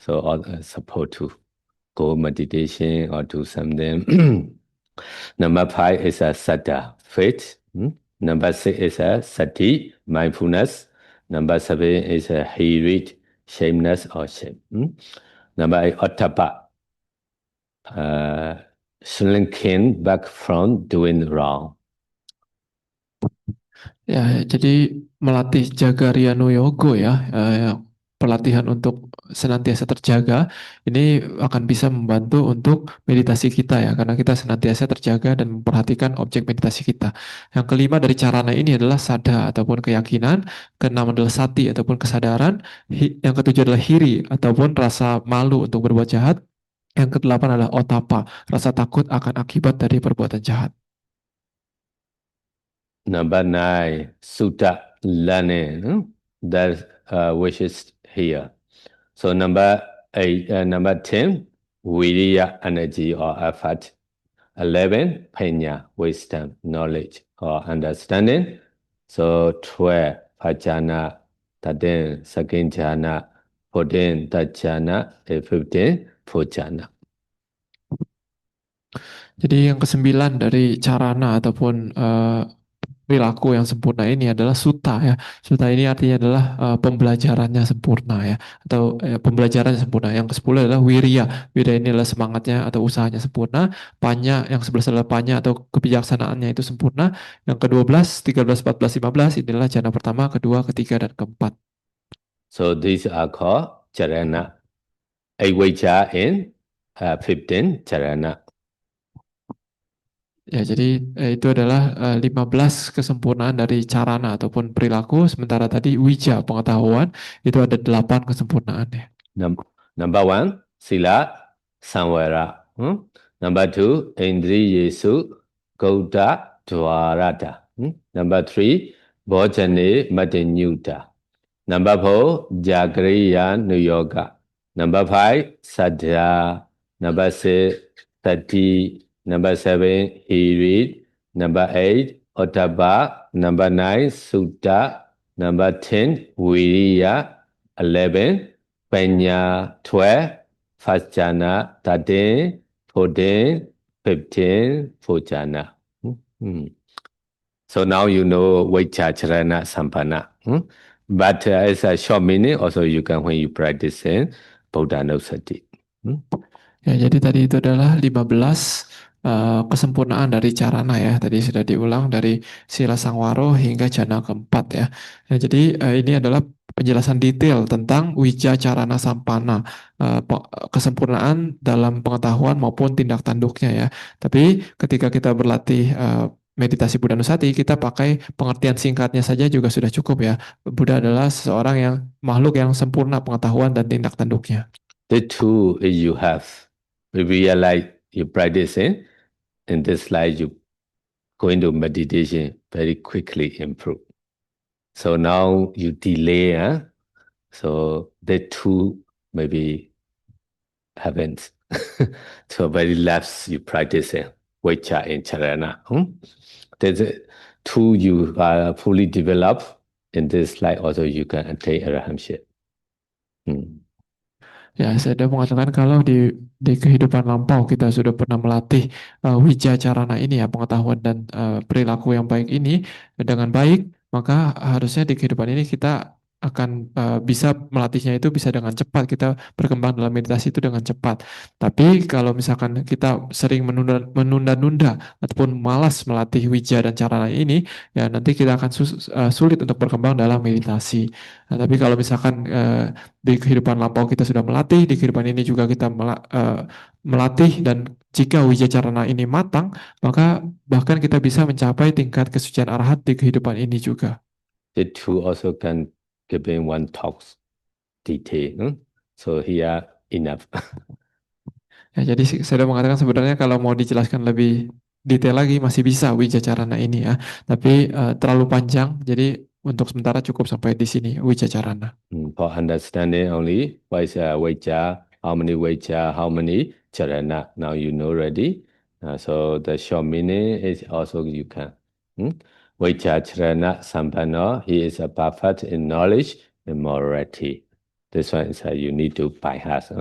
So all support to go meditation or do something. Number 5 is a Saddha, faith. Number 6 is a Sati, mindfulness. Number 7 is a Hirit, shameless or shame. Number 8, Ottappa, slinking back from doing wrong. Ya, jadi melatih Jagariya Nuyogo ya, pelatihan untuk senantiasa terjaga ini akan bisa membantu untuk meditasi kita ya, karena kita senantiasa terjaga dan memperhatikan objek meditasi kita. Yang kelima dari carana ini adalah sada ataupun keyakinan, keenam adalah sati ataupun kesadaran, yang ketujuh adalah hiri ataupun rasa malu untuk berbuat jahat, yang kedelapan adalah otapa, rasa takut akan akibat dari perbuatan jahat. Number 9, Sutta learning, that wishes here. So number 10, Viriya, energy or effort. 11, Panya, wisdom, knowledge or understanding. So 12, Pajana, 13, Sakinjana, 14, Tajana, 15, Pujana. Jadi yang kesembilan dari carana ataupun perilaku yang sempurna ini adalah sutta ya. Sutta ini artinya adalah pembelajarannya sempurna ya, atau pembelajaran sempurna. Yang ke-10 adalah wirya. Wirya ini adalah semangatnya atau usahanya sempurna. Panya yang 11 adalah panya atau kebijaksanaannya itu sempurna. Yang ke-12, 13, 14, 15 inilah jana pertama, kedua, ketiga, dan keempat. So these are called charana. 8 vajja in 15 charana. Ya, jadi itu adalah 15 kesempurnaan dari carana ataupun perilaku, sementara tadi wija pengetahuan itu ada 8 kesempurnaan ya. Number 1, sila samvara. Number 2, indri yesu gauda dwarata. Number 3, bhojane madinyuta. Number 4, jagriya nuyoga. Number 5, sadhya. Number 6, sati. Number 7, hiri. Number 8, ottappa. Number 9, sutta. Number 10, viriya. 11, panya. 12, first jhana. 13, 14, 15, fourth jhana. So now you know Vajja Charana Sampana. But as a short meaning, also you can when you practice in Buddhanussati. Ya, jadi tadi itu adalah 15 kesempurnaan dari carana ya. Tadi sudah diulang dari sila sangwaro hingga jana keempat ya. Ya, jadi ini adalah penjelasan detail tentang wija carana sampana, kesempurnaan dalam pengetahuan maupun tindak tanduknya ya. Tapi ketika kita berlatih meditasi Buddha Nusati, kita pakai pengertian singkatnya saja juga sudah cukup ya. Buddha adalah seseorang yang makhluk yang sempurna pengetahuan dan tindak tanduknya. The two you have, we realize you practicing, in this slide you go into meditation very quickly improve. So now you delay, so the two maybe happens. So very less you practice in Vajja and Charana. There's two you are fully developed in this slide, also you can attain Arahantship. Ya, saya sudah mengatakan kalau di kehidupan lampau kita sudah pernah melatih wija carana ini ya, pengetahuan dan perilaku yang baik ini dengan baik, maka harusnya di kehidupan ini kita akan bisa melatihnya itu bisa dengan cepat, kita berkembang dalam meditasi itu dengan cepat. Tapi kalau misalkan kita sering menunda-nunda ataupun malas melatih wija dan carana ini, ya nanti kita akan sulit untuk berkembang dalam meditasi. Nah, tapi kalau misalkan di kehidupan lampau kita sudah melatih, di kehidupan ini juga kita melatih, dan jika wijacarana ini matang, maka bahkan kita bisa mencapai tingkat kesucian arahat di kehidupan ini juga. The two also can give in one talks detail. So here enough. Ya, jadi saya sudah mengatakan sebenarnya kalau mau dijelaskan lebih detail lagi masih bisa wijacarana ini ya, tapi terlalu panjang, jadi untuk sementara cukup sampai di sini wijacarana. For understanding only, what is Vajja, how many Vajja, how many Charana, now you know already. So the short meaning is also you can. Vajja Charana Sampanno, he is a perfect in knowledge and morality. This one is you need to by heart.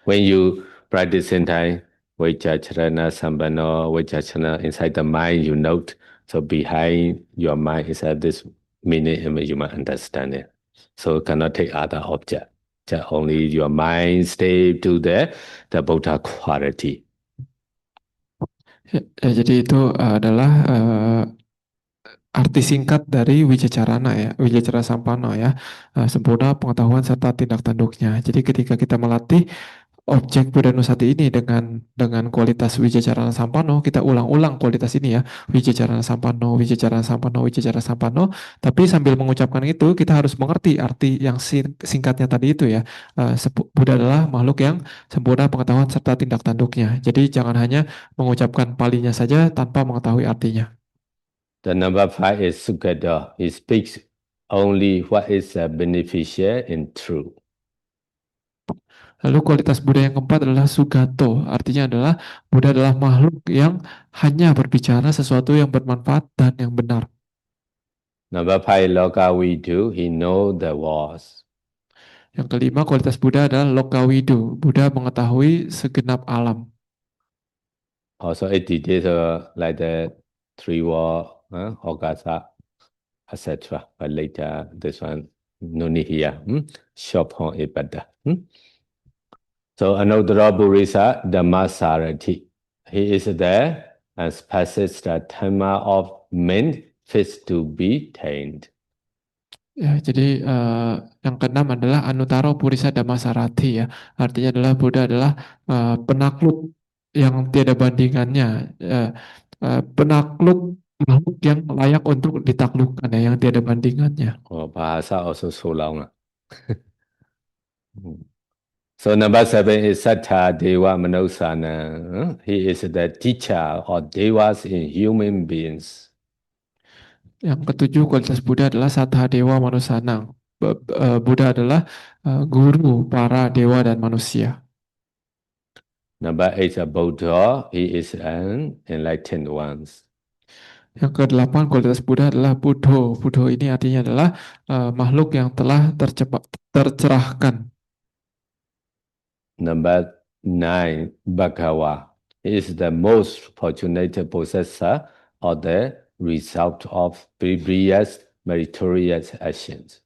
When you practice in time, Vajja Charana Sampanno, Vajja Charana inside the mind, you note. So behind your mind is this meaning image you might understand it. So cannot take other object. Just only your mind stay to the Buddha quality. Ya, jadi itu adalah arti singkat dari wijacarana ya, wijacara sampano ya, sempurna pengetahuan serta tindak tanduknya. Jadi ketika kita melatih objek Buddha Nusati ini dengan kualitas wijacarana sampano, kita ulang-ulang kualitas ini ya, wijacarana sampano, wijacarana sampano, wijacarana sampano, tapi sambil mengucapkan itu kita harus mengerti arti yang singkatnya tadi itu ya. Buddha adalah makhluk yang sempurna pengetahuan serta tindak tanduknya. Jadi jangan hanya mengucapkan palinya saja tanpa mengetahui artinya. The number 5 is Sukada. He speaks only what is beneficial and true. Lalu kualitas Buddha yang keempat adalah Sugato, artinya adalah Buddha adalah makhluk yang hanya berbicara sesuatu yang bermanfaat dan yang benar. Number 5, Lokavidu, he know the words. Yang kelima kualitas Buddha adalah Lokavidu, Buddha mengetahui segenap alam. Also it details like the 3 words Ogasa, etc. But later, this one, no need here. Short form is better. So Anodara Burisa Dhammasarati. He is there and passes the time of men fit to be tamed. Ya, jadi yang keenam adalah Anutaro Purisa Dhammasarati ya. Artinya adalah Buddha adalah penakluk yang tiada bandingannya, penakluk makhluk yang layak untuk ditaklukkan ya, yang tiada bandingannya. Oh, bahasa also so long. So number 7 is Sattha Deva Manusana. He is the teacher of devas in human beings. Yang ketujuh kualitas Buddha adalah Sattha Dewa Manusanang. Buddha adalah guru para dewa dan manusia. Number 8 is Buddha. He is an enlightened one. Yang kedelapan kualitas Buddha adalah Buddho. Buddho ini artinya adalah makhluk yang telah tercerahkan. Number 9, Bhagawa. He is the most fortunate possessor of the result of previous meritorious actions.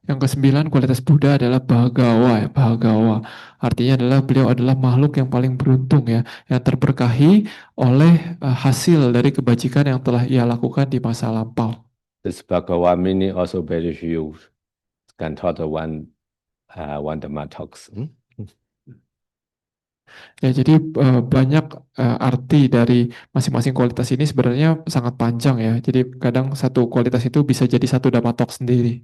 Yang kesembilan kualitas Buddha adalah Bhagawa ya, Bhagawa. Artinya adalah beliau adalah makhluk yang paling beruntung ya, yang terberkahi oleh hasil dari kebajikan yang telah ia lakukan di masa lampau. This Bhagawa meaning also very few. Can talk one Dhamma talks. Ya, jadi banyak arti dari masing-masing kualitas ini sebenarnya sangat panjang ya. Jadi kadang satu kualitas itu bisa jadi satu Dhamma talk sendiri.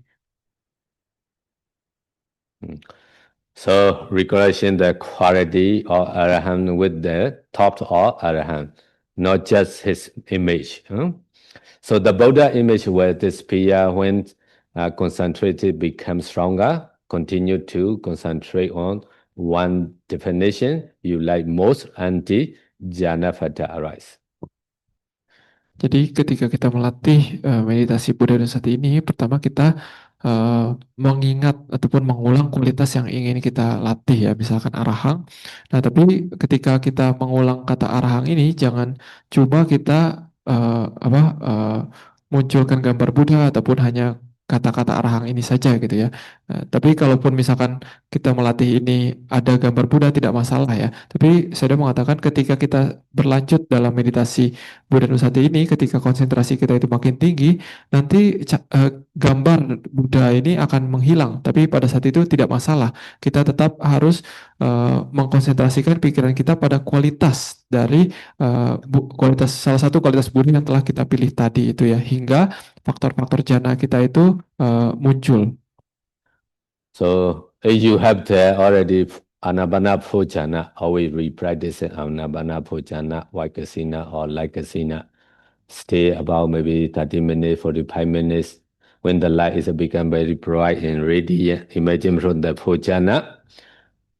So recognition the quality of Arahant with the thought of Arahant, not just his image. So the Buddha image will disappear when concentrated becomes stronger. Continue to concentrate on one definition you like most until jhana fata arise. Jadi ketika kita melatih meditasi Buddha Nusati ini, pertama kita mengingat ataupun mengulang kualitas yang ingin kita latih ya, misalkan arahang. Nah, tapi ketika kita mengulang kata arahang ini, jangan cuma kita munculkan gambar Buddha ataupun hanya kata-kata arahang ini saja gitu ya. Tapi kalaupun misalkan kita melatih ini ada gambar Buddha tidak masalah ya. Tapi saya sudah mengatakan ketika kita berlanjut dalam meditasi Buddha Nusati ini, ketika konsentrasi kita itu makin tinggi, nanti gambar Buddha ini akan menghilang. Tapi pada saat itu tidak masalah. Kita tetap harus mengkonsentrasikan pikiran kita pada kualitas dari kualitas salah satu kualitas Buddha yang telah kita pilih tadi itu ya, hingga faktor-faktor jana kita itu muncul. So if you have already Anapana Bhojana, always re-practice Anapana Bhojana, Vaikasina or Laikasina. Stay about maybe 30 minutes, 45 minutes. When the light is become very bright and radiant, imagine from the Bhojana,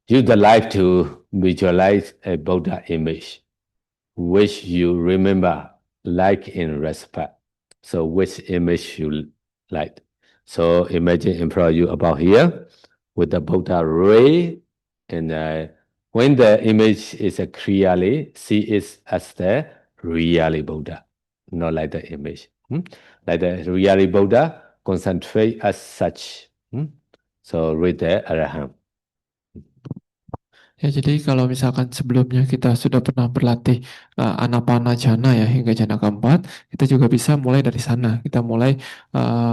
use the light to visualize a Buddha image, which you remember, like in respect. So which image you like? So imagine in front of you about here with the Buddha ray, and when the image is clearly, see it as the really Buddha, not like the image. Like the really Buddha, concentrate as such. So read the Arahant. Ya, jadi kalau misalkan sebelumnya kita sudah pernah berlatih Anapana Jana ya hingga jana keempat, kita juga bisa mulai dari sana. Kita mulai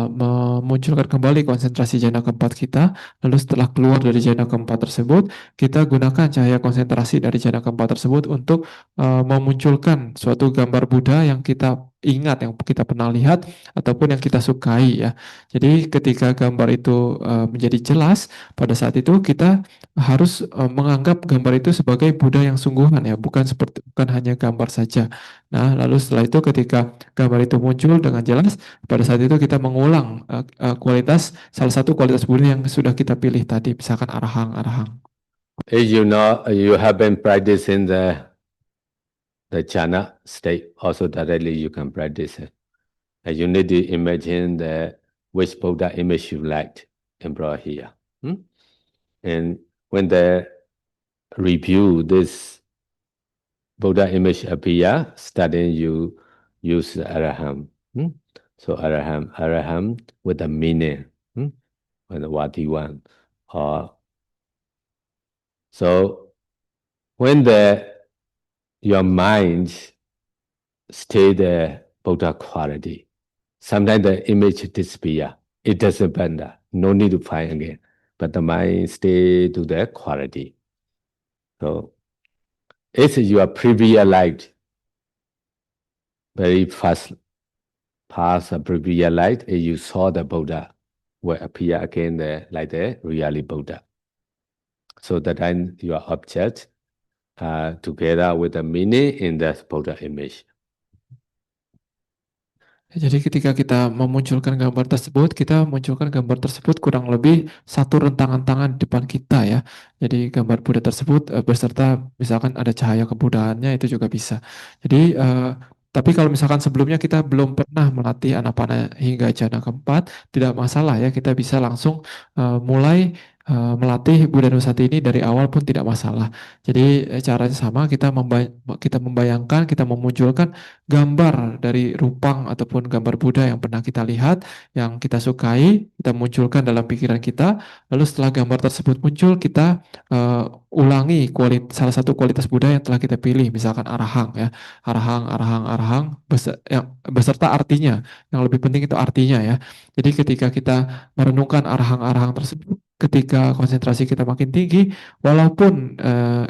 memunculkan kembali konsentrasi jana keempat kita. Lalu setelah keluar dari jana keempat tersebut, kita gunakan cahaya konsentrasi dari jana keempat tersebut untuk memunculkan suatu gambar Buddha yang kita ingat, yang kita pernah lihat ataupun yang kita sukai ya. Jadi ketika gambar itu menjadi jelas, pada saat itu kita harus menganggap gambar itu sebagai Buddha yang sungguhan ya, bukan hanya gambar saja. Nah, lalu setelah itu ketika gambar itu muncul dengan jelas, pada saat itu kita mengulang salah satu kualitas Buddha yang sudah kita pilih tadi, misalkan arahang. If you know you have been practicing the jhana state, also directly you can practice it. And you need to imagine which Buddha image you liked and brought here. And when the review this Buddha image appear, starting you use the Araham. So Araham with the meaning, and what you want. So when your mind stay the Buddha quality, sometimes the image disappear. It doesn't matter. No need to find again. But the mind stay to the quality. So it's your previous life. Very fast past a previous life, you saw the Buddha will appear again like the really Buddha. So that time your object together with the meaning in the Buddha image. Jadi ketika kita memunculkan gambar tersebut, kita munculkan gambar tersebut kurang lebih satu rentangan tangan di depan kita ya. Jadi gambar Buddha tersebut beserta misalkan ada cahaya kebudaannya itu juga bisa. Jadi tapi kalau misalkan sebelumnya kita belum pernah melatih anapana hingga jana keempat, tidak masalah ya, kita bisa langsung mulai melatih Buddha Nusati ini dari awal pun tidak masalah. Jadi caranya sama, kita membayangkan, kita memunculkan gambar dari rupang ataupun gambar Buddha yang pernah kita lihat, yang kita sukai, kita munculkan dalam pikiran kita. Lalu setelah gambar tersebut muncul, kita ulangi salah satu kualitas Buddha yang telah kita pilih, misalkan arahang ya, arahang beserta artinya. Yang lebih penting itu artinya ya. Jadi ketika kita merenungkan arahang tersebut, ketika konsentrasi kita makin tinggi, walaupun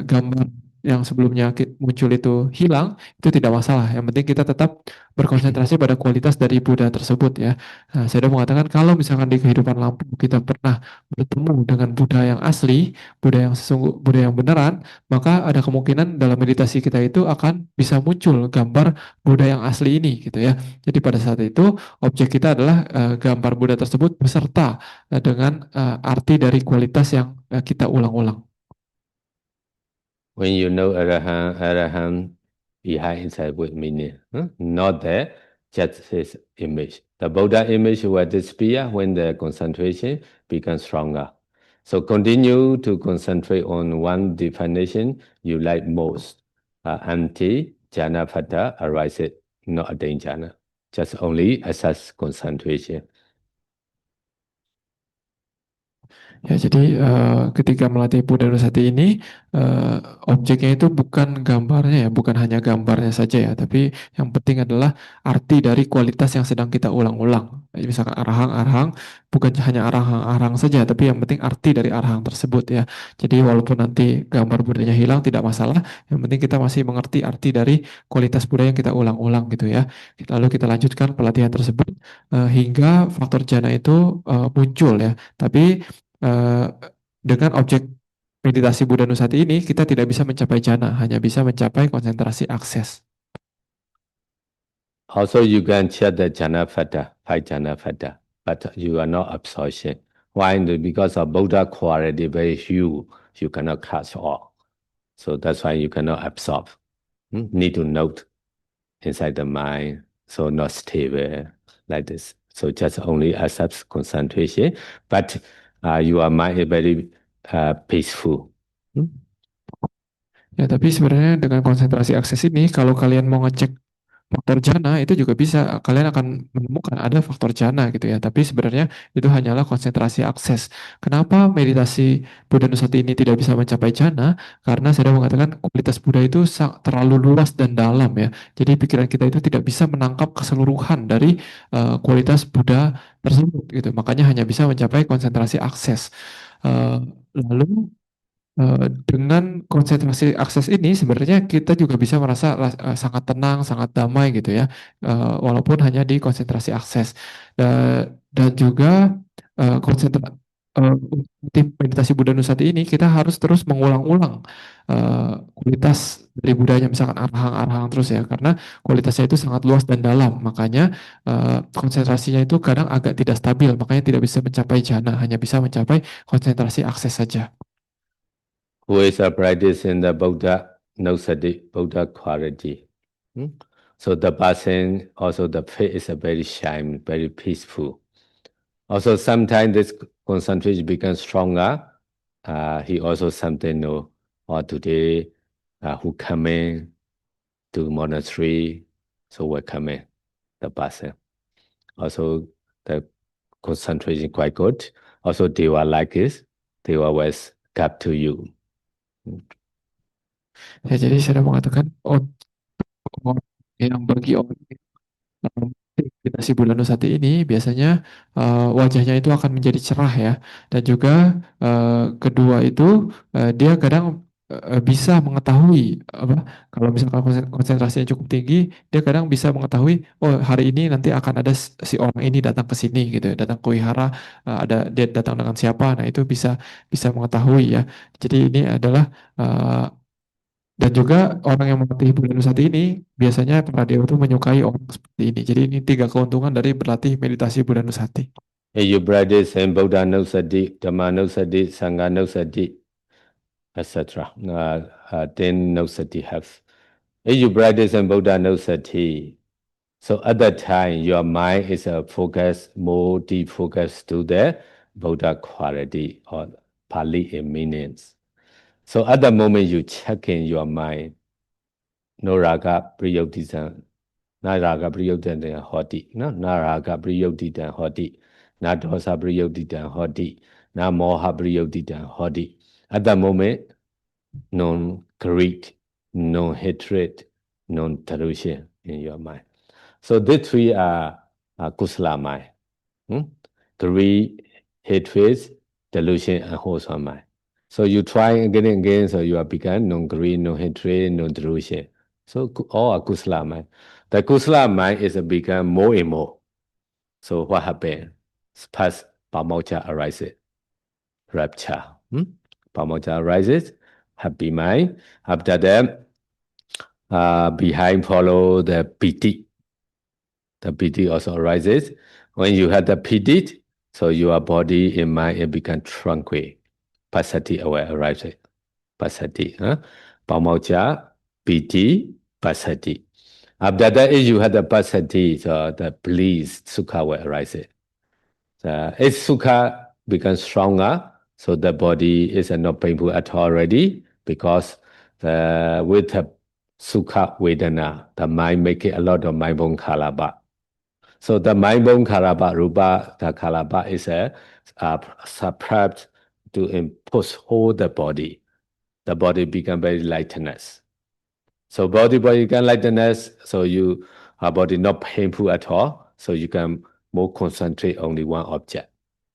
gambar yang sebelumnya muncul itu hilang, itu tidak masalah. Yang penting kita tetap berkonsentrasi pada kualitas dari Buddha tersebut ya. Nah, saya sudah mengatakan kalau misalkan di kehidupan lampu kita pernah bertemu dengan Buddha yang asli, Buddha yang beneran, maka ada kemungkinan dalam meditasi kita itu akan bisa muncul gambar Buddha yang asli ini gitu ya. Jadi pada saat itu objek kita adalah gambar Buddha tersebut beserta dengan arti dari kualitas yang kita ulang-ulang. When you know Arahant behind inside with meaning, not that just his image. The Buddha image will disappear when the concentration becomes stronger. So continue to concentrate on one definition you like most. Anti jhana phata arises, not attain jhana. Just only assess concentration. Ya, jadi ketika melatih Buddha Nusati ini, objeknya itu bukan gambarnya ya, bukan hanya gambarnya saja ya, tapi yang penting adalah arti dari kualitas yang sedang kita ulang-ulang. Misalkan arahang, bukan hanya arahang saja, tapi yang penting arti dari arahang tersebut ya. Jadi walaupun nanti gambar Buddhanya hilang tidak masalah, yang penting kita masih mengerti arti dari kualitas Buddha yang kita ulang-ulang gitu ya. Lalu kita lanjutkan pelatihan tersebut hingga faktor jana itu muncul ya. Tapi dengan objek meditasi Buddha Nusati ini kita tidak bisa mencapai jana, hanya bisa mencapai konsentrasi akses. Also you can check the jhana phata, 5 jhana phata, but you are not absorption. Why? Because of Buddha quality very huge, you cannot catch all. So that's why you cannot absorb. Need to note inside the mind, so not stable like this. So just only accept concentration, but your mind is very peaceful. Ya, tapi sebenarnya dengan konsentrasi akses ini, kalau kalian mau ngecek faktor jana itu juga bisa, kalian akan menemukan ada faktor jana gitu ya. Tapi sebenarnya itu hanyalah konsentrasi akses. Kenapa meditasi Buddha Nusati ini tidak bisa mencapai jana? Karena saya mengatakan kualitas Buddha itu terlalu luas dan dalam ya. Jadi pikiran kita itu tidak bisa menangkap keseluruhan dari kualitas Buddha tersebut gitu. Makanya hanya bisa mencapai konsentrasi akses. Lalu dengan konsentrasi akses ini sebenarnya kita juga bisa merasa sangat tenang, sangat damai gitu ya, walaupun hanya di konsentrasi akses. Dan juga tim meditasi Buddha Nusati ini kita harus terus mengulang-ulang kualitas dari Buddhanya, misalkan arahang terus ya, karena kualitasnya itu sangat luas dan dalam, makanya konsentrasinya itu kadang agak tidak stabil, makanya tidak bisa mencapai jhana, hanya bisa mencapai konsentrasi akses saja. Who is a practice in the Buddha Nusati, Buddha quality. So the person, also the face is a very shine, very peaceful. Also sometimes this concentration becomes stronger. He also something know, or today who come in to monastery, So welcoming the person. Also, the concentration quite good. Also, they were like this. They always gap to you. Ya, jadi saya mengatakan yang bagi orang meditasi bulan Nusati ini biasanya wajahnya itu akan menjadi cerah ya, dan juga kedua itu dia kadang bisa mengetahui apa, kalau misalkan konsentrasinya cukup tinggi, dia kadang bisa mengetahui, oh hari ini nanti akan ada si orang ini datang ke sini gitu, datang ke wihara, ada dia datang dengan siapa, nah itu bisa bisa mengetahui ya. Jadi ini adalah dan juga orang yang melatih bulan Nusati ini biasanya para dewa itu menyukai orang seperti ini. Jadi ini 3 keuntungan dari berlatih meditasi bulan Nusati. If you practice in Buddha Nusati, Dhamma Nusati, Sangha Nusati, etc. 10 Nusati have. If you practice in Buddha Nusati, so at that time your mind is a focus, more deep focus to the Buddha quality or Pali in meanings. So at the moment you check in your mind, no raga priyodhisan, na raga priyodhisan hoti, no na raga priyodhisan hoti, na dosa priyodhisan hoti, na moha priyodhisan hoti. At the moment, no greed, no hatred, no delusion in your mind. So these three are kusala mind. Greed, hatred, delusion, and wholesome mind. So you try again and again, so you are become no greed, no hatred, no delusion. So all are kusala mind. The kusala mind is become more and more. So what happened? First, pamaucha arises, rapture. Pamaucha arises, happy mind. After that, behind follow the piti. The piti also arises. When you have the piti, so your body and mind it become tranquil. Pasati aware arises. Pasati. Pamaucha, piti, pasati. After that, if you have the pasati, so the bliss, sukha will arise. If sukha becomes stronger, so the body is not painful at all already, because with the sukha vedana, the mind make it a lot of mind-bone kalaba. So the mind-bone kalaba, rupa, the kalaba is subtract to impose hold the body. The body become very lightness. So body become lightness, so you body not painful at all, so you can more concentrate only one object.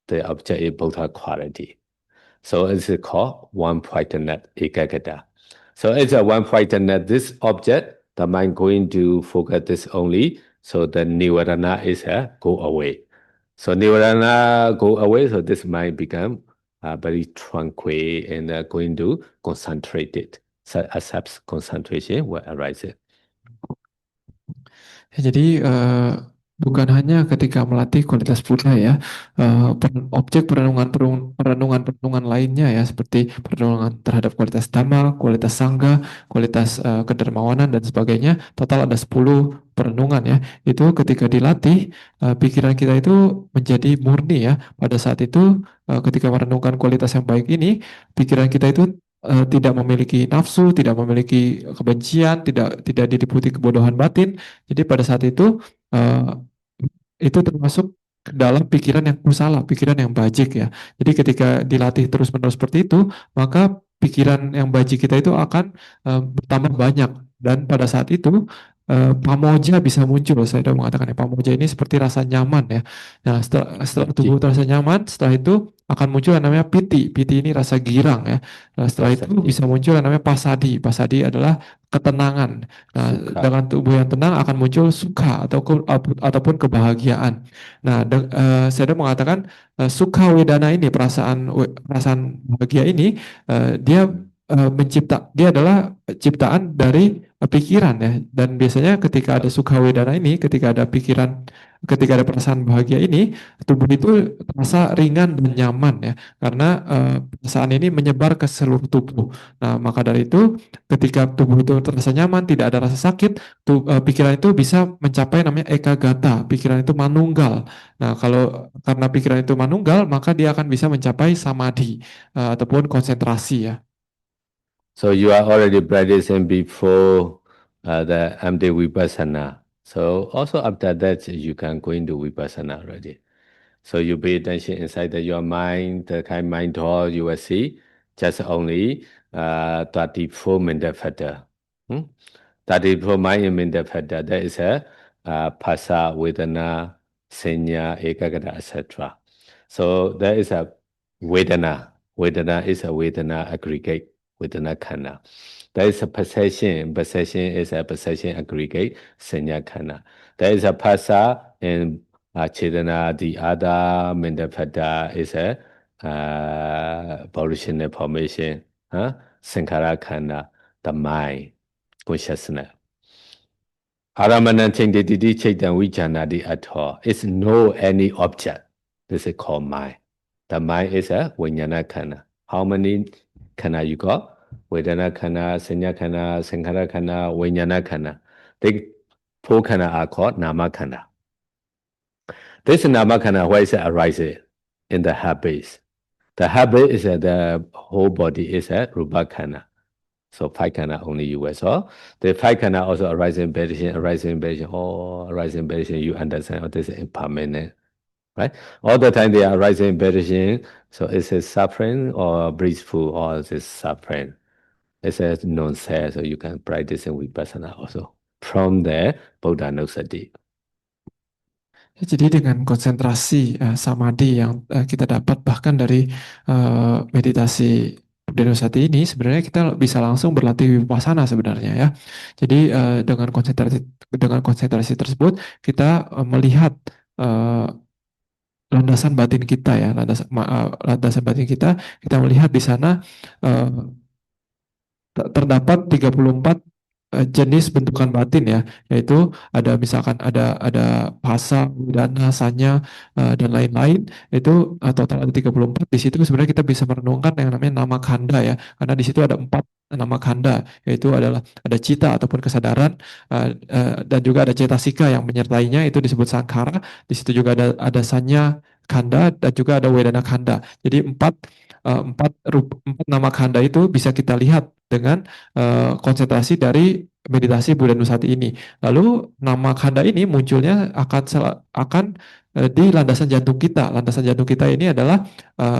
The object is Buddha quality. So it's called one-pointedness ekagata. So it's a one-pointedness. This object, the mind going to focus this only. So the nirvana is go away. So nirvana go away. So this mind become very tranquil and going to concentrate it. So accepts concentration will arise. Ya, jadi bukan hanya ketika melatih kualitas Buddha ya, objek perenungan lainnya ya, seperti perenungan terhadap kualitas Dhamma, kualitas Sangha, kualitas kedermawanan dan sebagainya. Total ada 10 perenungan ya. Itu ketika dilatih, pikiran kita itu menjadi murni ya. Pada saat itu ketika merenungkan kualitas yang baik ini, pikiran kita itu tidak memiliki nafsu, tidak memiliki kebencian, tidak diliputi kebodohan batin. Jadi pada saat itu itu termasuk ke dalam pikiran yang kusala, pikiran yang bajik ya. Jadi ketika dilatih terus-menerus seperti itu, maka pikiran yang bajik kita itu akan bertambah banyak, dan pada saat itu pamoja bisa muncul. Saya sudah mengatakan ya, pamoja ini seperti rasa nyaman ya. Nah, setelah tubuh terasa nyaman, setelah itu akan muncul yang namanya piti. Piti ini rasa girang ya. Nah, setelah itu bisa muncul yang namanya pasadi. Pasadi adalah ketenangan. Nah, dengan tubuh yang tenang akan muncul suka ataupun kebahagiaan. Nah, saya sudah mengatakan suka wedana ini, perasaan bahagia ini, dia dia adalah ciptaan dari pikiran ya, dan biasanya ketika ada sukha wedana ini, ketika ada perasaan bahagia ini, tubuh itu terasa ringan dan nyaman ya, karena perasaan ini menyebar ke seluruh tubuh. Nah, maka dari itu ketika tubuh itu terasa nyaman, tidak ada rasa sakit, pikiran itu bisa mencapai namanya ekagata, pikiran itu manunggal. Nah, karena pikiran itu manunggal, maka dia akan bisa mencapai samadhi ataupun konsentrasi ya. So you are already practicing before the MD Vipassana. So also after that, you can go into Vipassana already. So you pay attention inside your mind, the kind mind door you will see, just only 34 mental factor. 34 mind and mental factor, there is a Phasa, Vedana, Sanya, Ekagata, etc. So there is a Vedana. Vedana is a Vedana aggregate, Vedana Khana. There is a possession. Possession is a possession aggregate, Sanya Khana. There is a Phasa and Chetana, the other mental factor is a volitional formation, Sankhara Khana, the mind, consciousness. Aramana Chengditi Chetan Vijanadi at all. It's no any object. This is called mind. The mind is a Vijnana Khana. How many Khana you got? Vedana Khana, Sanya Khana, Sankhara Khana, Vijnana Khana. The 4 Khana are called Nama Khana. This Nama Khana, where is it arising? In the habits. The habit is that the whole body is a Rupa Khana. So 5 Khana only you saw. The 5 Khana also arising, meditation, oh, arising, meditation, you understand this is impermanent. Right? All the time they are arising, meditation. So is it suffering or blissful or is it suffering? It's a non-self, so you can practice in Vipassana also. From there, Buddha knows sati. Jadi dengan konsentrasi samadhi yang kita dapat bahkan dari meditasi Buddhanussati ini sebenarnya kita bisa langsung berlatih vipassana sebenarnya ya. Jadi dengan konsentrasi tersebut kita melihat landasan batin kita ya, landasan batin kita melihat di sana terdapat 34 jenis bentukan batin ya, yaitu ada misalkan ada phasa, vedana, sanya dan lain-lain. Itu total ada 34. Di situ sebenarnya kita bisa merenungkan yang namanya nama khanda ya, karena di situ ada 4 nama khanda, yaitu adalah ada cita ataupun kesadaran dan juga ada cetasika yang menyertainya, itu disebut sankhara. Di situ juga ada sanya khanda dan juga ada vedana khanda. Jadi 4 nama khanda itu bisa kita lihat dengan konsentrasi dari meditasi Buddhanussati ini. Lalu nama khanda ini munculnya akan di landasan jantung kita. Landasan jantung kita ini adalah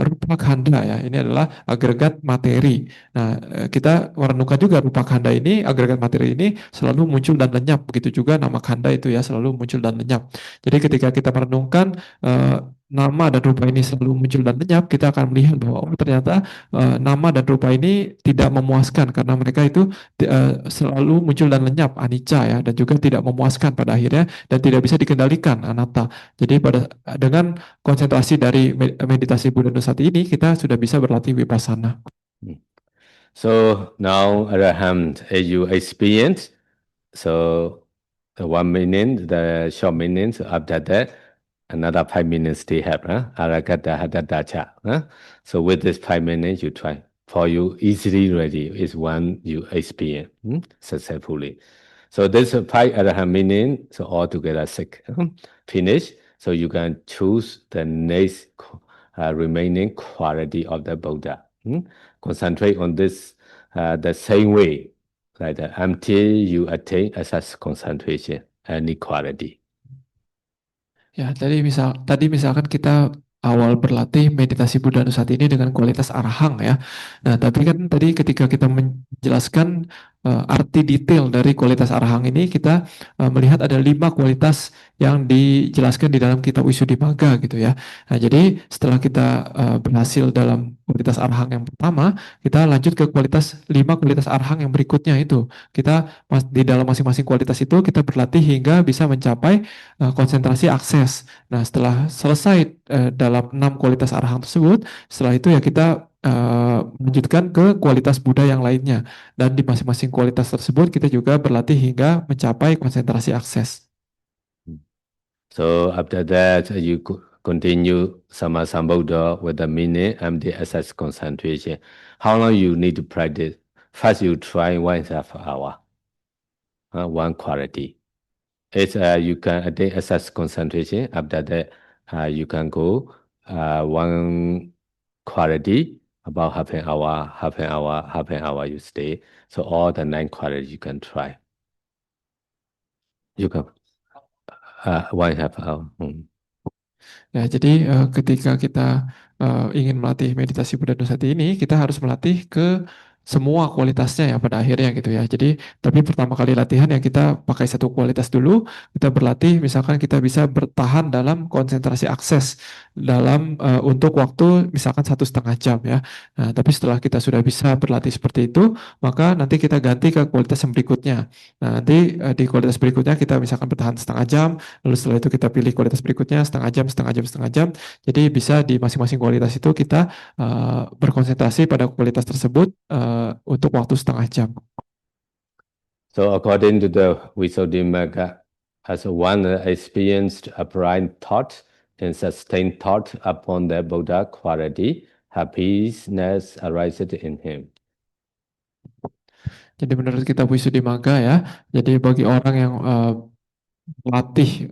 rupa khanda ya. Ini adalah agregat materi. Nah, kita merenungkan juga rupa khanda ini, agregat materi ini selalu muncul dan lenyap. Begitu juga nama khanda itu ya selalu muncul dan lenyap. Jadi ketika kita merenungkan nama dan rupa ini selalu muncul dan lenyap, kita akan melihat bahwa oh ternyata nama dan rupa ini tidak memuaskan karena mereka itu selalu muncul dan lenyap, anicca ya, dan juga tidak memuaskan pada akhirnya dan tidak bisa dikendalikan, anatta. Jadi dengan konsentrasi dari meditasi Buddhanussati ini kita sudah bisa berlatih vipassana. So now Arahant, as you experience, so the 1 minute, the short minutes, after that, another 5 minutes they have, Arakata Hadadacha. So with this 5 minutes, you try. For you, easily ready is one you experience successfully. So this 5 Arahant minutes, so altogether 6. Finish. So you can choose the next remaining quality of the Buddha. Concentrate on this the same way, like that, until you attain such concentration, any quality. Ya, tadi misalkan kita awal berlatih meditasi Buddhanussati ini dengan kualitas arahang ya. Nah, tapi kan tadi ketika kita menjelaskan arti detail dari kualitas arahang ini, kita melihat ada 5 kualitas yang dijelaskan di dalam kitab Visuddhimagga gitu ya. Nah, jadi setelah kita berhasil dalam kualitas arahang yang pertama, kita lanjut ke 5 kualitas arahang yang berikutnya itu. Kita di dalam masing-masing kualitas itu kita berlatih hingga bisa mencapai konsentrasi akses. Nah, setelah selesai dalam 6 kualitas arahang tersebut, setelah itu ya kita melanjutkan ke kualitas Buddha yang lainnya. Dan di masing-masing kualitas tersebut kita juga berlatih hingga mencapai konsentrasi akses. So after that, you continue Sama Sambuddha with a minute MD access concentration. How long you need to practice? First, you try 1.5 hour, 1 quality. It's you can attain access concentration. After that, you can go 1 quality, about half an hour you stay. So all the 9 qualities you can try. You can. 1/2 hour. Ya, jadi ketika kita ingin melatih meditasi Buddha Nusati ini, kita harus melatih ke semua kualitasnya ya pada akhirnya gitu ya. Jadi, tapi pertama kali latihan ya kita pakai satu kualitas dulu, kita berlatih, misalkan kita bisa bertahan dalam konsentrasi akses dalam untuk waktu misalkan 1,5 jam ya. Nah, tapi setelah kita sudah bisa berlatih seperti itu, maka nanti kita ganti ke kualitas yang berikutnya. Nah, nanti di kualitas berikutnya kita misalkan bertahan 1/2 jam, lalu setelah itu kita pilih kualitas berikutnya 1/2 jam, 1/2 jam, 1/2 jam. Jadi bisa di masing-masing kualitas itu kita berkonsentrasi pada kualitas tersebut untuk waktu 1/2 jam. So according to the Visuddhimagga, as one experienced upright thought and sustained thought upon the Buddha quality, happiness arises in him. Jadi menurut kitab Visuddhimagga ya, jadi bagi orang yang melatih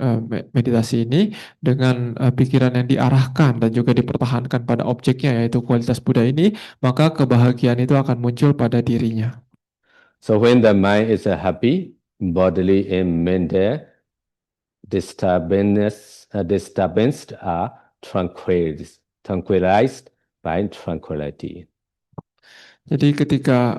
meditasi ini dengan pikiran yang diarahkan dan juga dipertahankan pada objeknya yaitu kualitas Buddha ini, maka kebahagiaan itu akan muncul pada dirinya. So when the mind is happy, bodily and mental disturbance are tranquilized by tranquility. Jadi ketika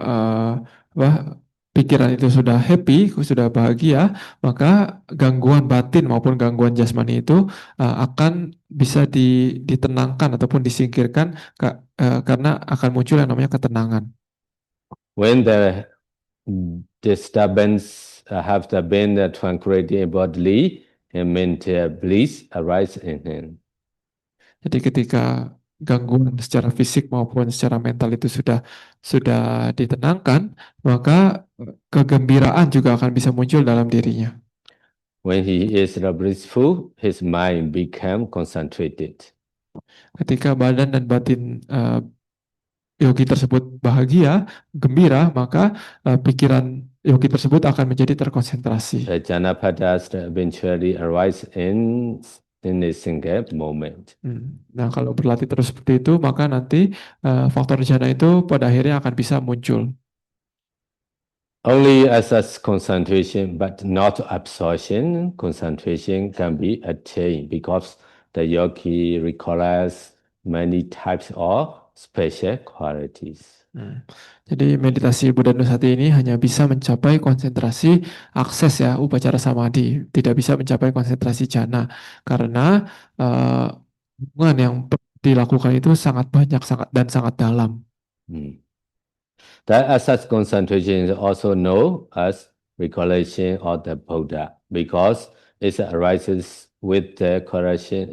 pikiran itu sudah happy, sudah bahagia, maka gangguan batin maupun gangguan jasmani itu akan bisa ditenangkan ataupun disingkirkan karena akan muncul yang namanya ketenangan. When the disturbance have been tranquility bodily and mental bliss arise in him. Jadi ketika gangguan secara fisik maupun secara mental itu sudah ditenangkan, maka kegembiraan juga akan bisa muncul dalam dirinya. When he is blissful, his mind become concentrated. Ketika badan dan batin yogi tersebut bahagia, gembira, maka pikiran yogi tersebut akan menjadi terkonsentrasi. The jhanapadas eventually arise in a single moment. Nah, kalau berlatih terus seperti itu, maka nanti faktor jhana itu pada akhirnya akan bisa muncul. Only as concentration, but not absorption. Concentration can be attained because the yogi requires many types of special qualities. Jadi meditasi Buddha Nusati ini hanya bisa mencapai konsentrasi akses ya, upacara samadhi, tidak bisa mencapai konsentrasi jhana karena hubungan yang dilakukan itu sangat banyak dan sangat dalam. That access concentration is also known as recollection of the Buddha because it arises with the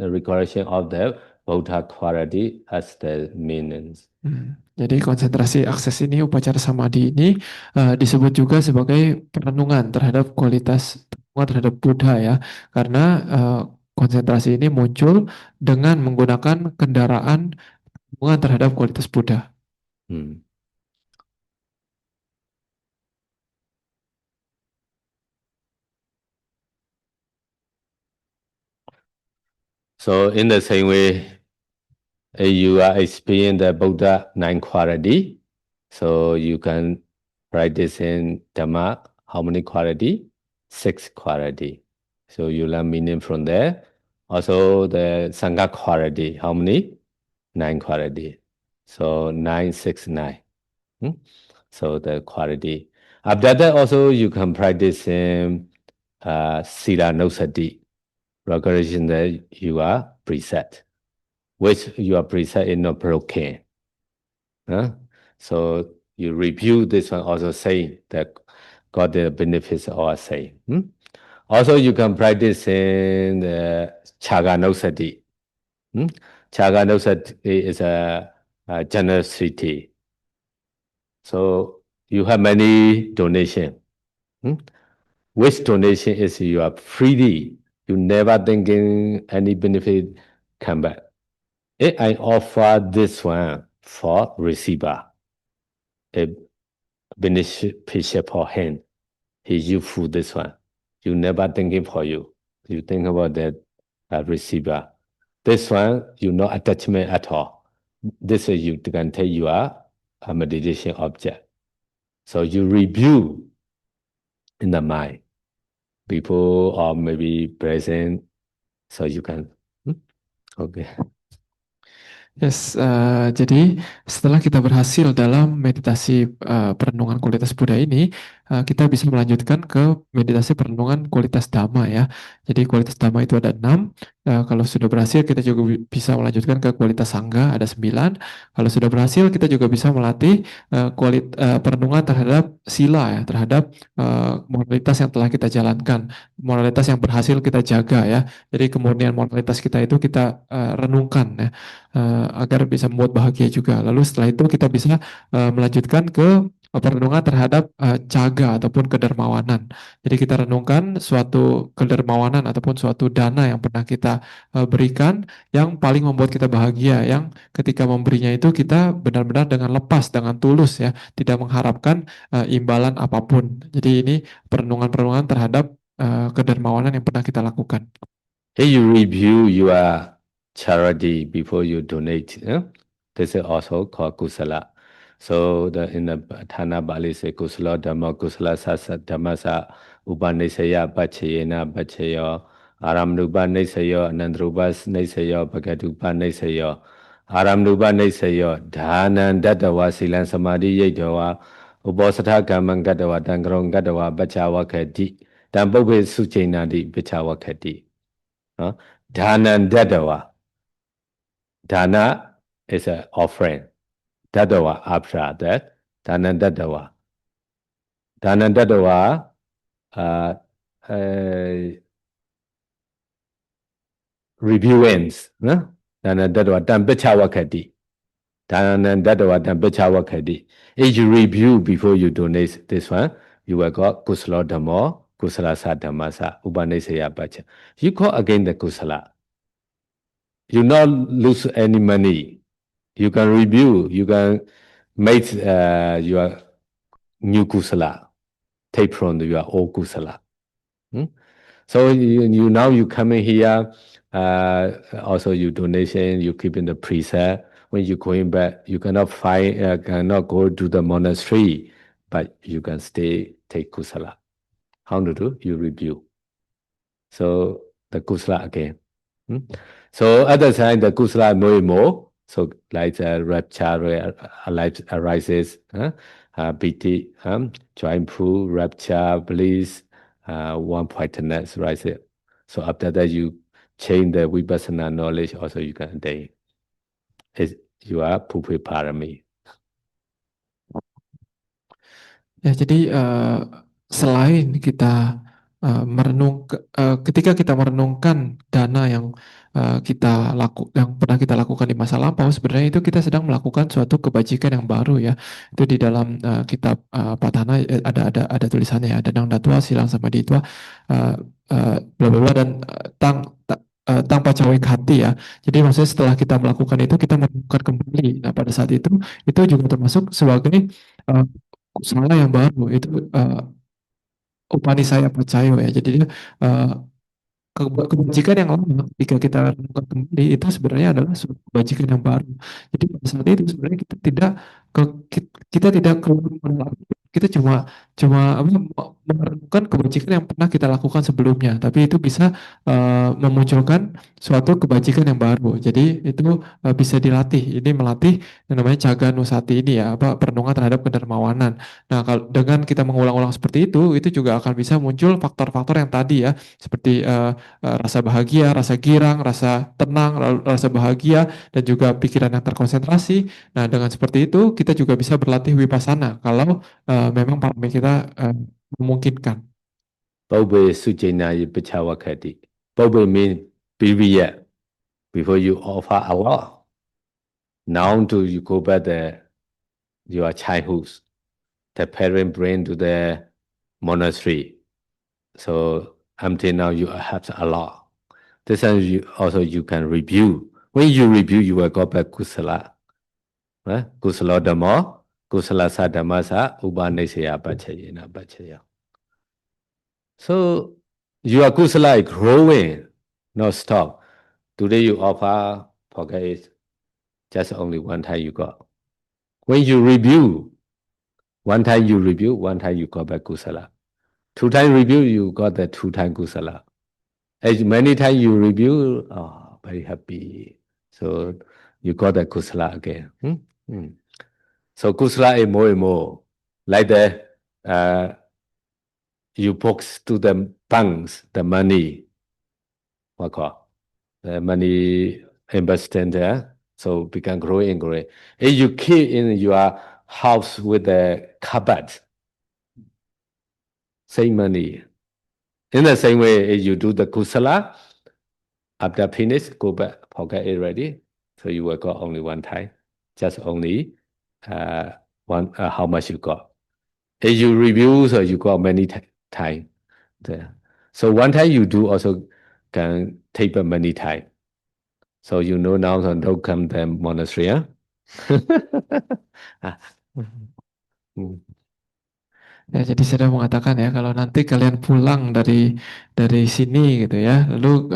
recollection of the Buddha quality as the meanings. Jadi konsentrasi akses ini, upacara samadhi ini disebut juga sebagai perenungan terhadap kualitas terhadap Buddha ya, karena konsentrasi ini muncul dengan menggunakan kendaraan hubungan terhadap kualitas Buddha. So in the same way, you are experiencing the Buddha 9 quality. So you can practice in Dhamma, how many quality? 6 quality. So you learn meaning from there. Also the Sangha quality, how many? 9 quality. So 9, 6, 9. So the quality. After that also you can practice in Sila Nosati. Recognition that you are preset, which your preset is not broken. So you review this one also saying that got the benefits or saying. Also you can practice in the Chaganosati. Chaganosati is a generosity. So you have many donation. Which donation is you are freely, you never thinking any benefit come back. If I offer this one for receiver, a beneficial for him, he useful this one. You never thinking for you. You think about that receiver. This one, you no attachment at all. This is you can tell you are a meditation object. So you review in the mind before or maybe present, so you can. Okay. Yes, jadi setelah kita berhasil dalam meditasi perenungan kualitas Buddha ini, kita bisa melanjutkan ke meditasi perenungan kualitas Dhamma ya. Jadi kualitas Dhamma itu ada 6. Kalau sudah berhasil, kita juga bisa melanjutkan ke kualitas Sangha ada 9. Kalau sudah berhasil, kita juga bisa melatih perenungan terhadap sila ya, terhadap moralitas yang telah kita jalankan, moralitas yang berhasil kita jaga ya. Jadi kemudian moralitas kita itu kita renungkan ya. Agar bisa membuat bahagia juga. Lalu setelah itu kita bisa melanjutkan ke perenungan terhadap caga ataupun kedermawanan. Jadi kita renungkan suatu kedermawanan ataupun suatu dana yang pernah kita berikan yang paling membuat kita bahagia, yang ketika memberinya itu kita benar-benar dengan lepas, dengan tulus ya, tidak mengharapkan imbalan apapun. Jadi ini perenungan-perenungan terhadap kedermawanan yang pernah kita lakukan. Hey, you review your charity before you donate. This is also called kusala. So in the Thana Bali say kusala dhamma kusala sasa dhammasa upanisaya pachayena pachayo aramrupa nisayo anandrupa nisayo bhagatupa nisayo aramrupa nisayo dhanan dadawa silan samadhi yaidawa uposatha kamman gadawa tankarong gadawa pachawa khati tampobhe suchainadi pachawa khati. Dana and Dadawa. Dana is an offering. Dadawa after that. Dana and Dadawa. Dana and Dadawa reviewings. Dana and Dadawa dan Bechawakati. Dana and Dadawa dan Bechawakati. If you review before you donate this one, you will got Kusala Dhamma, Kusala Sadhamasa, Upanisaya Pacha. You call again the Kusala. You not lose any money. You can review. You can make your new kusala. Take from your old kusala. So you now you come in here. Also, you donation. You keep in the preset. When you going back, you cannot find. Cannot go to the monastery, but you can stay take kusala. How to do? You review. So the kusala again. So at the time, the kusala more and more. So like rapture arises, piti, joyful, rapture, bliss, one pointedness rises. So after that, you change the vipassana knowledge. Also, you can attain. You are pupi parami. Ya, jadi selain kita ketika kita merenungkan dana yang yang pernah kita lakukan di masa lampau, sebenarnya itu kita sedang melakukan suatu kebajikan yang baru ya. Itu di dalam kitab Patana ada tulisannya ya, Danang Datua Silang Samadhi Tua bla bla bla dan tang pacawek hati ya. Jadi maksudnya setelah kita melakukan itu kita merenungkan kembali. Nah pada saat itu juga termasuk sebagai kusala yang baru, itu Upanisaya Pacayo ya. Jadi kebajikan yang lama ketika kita renungkan kembali itu sebenarnya adalah suatu kebajikan yang baru. Jadi pada saat itu sebenarnya kita tidak keluar, kita cuma merenungkan kebajikan yang pernah kita lakukan sebelumnya, tapi itu bisa memunculkan suatu kebajikan yang baru. Jadi itu bisa dilatih. Ini melatih yang namanya Caga Nusati ini ya, perenungan terhadap kedermawanan. Nah, kalau dengan kita mengulang-ulang seperti itu juga akan bisa muncul faktor-faktor yang tadi ya, seperti rasa bahagia, rasa girang, rasa tenang, rasa bahagia, dan juga pikiran yang terkonsentrasi. Nah, dengan seperti itu kita juga bisa berlatih vipassana kalau memang parami kita memungkinkan. Paubhe Sujena Pachawakati. Paubhe means period before you offer Allah. Now you go back your childhood. The parent bring to the monastery. So until now you have Allah. This time you can review. When you review, you will go back kusala. Kusala dhamma, kusala sadhamasa, upanisaya pachayena pachaya. So your kusala is growing, not stop. Today you offer, forget it. Just only one time you got. When you review, one time you review, one time you go back kusala. 2 time review, you got the 2 time kusala. As many times you review, oh, very happy. So you got the kusala again. So kusala is more and more like you box to the banks, the money, what call the money invested there. So become growing and growing. If you keep in your house with the cupboard, same money. In the same way, if you do the kusala, after finish, go back, forget it already. So you will got only 1 time, just only one how much you got. If you review, so you got many time there. So 1 time you do also can take many time. So you know now, so don't come the monastery. Huh? Ya, jadi saya sudah mengatakan ya, kalau nanti kalian pulang dari sini gitu ya, lalu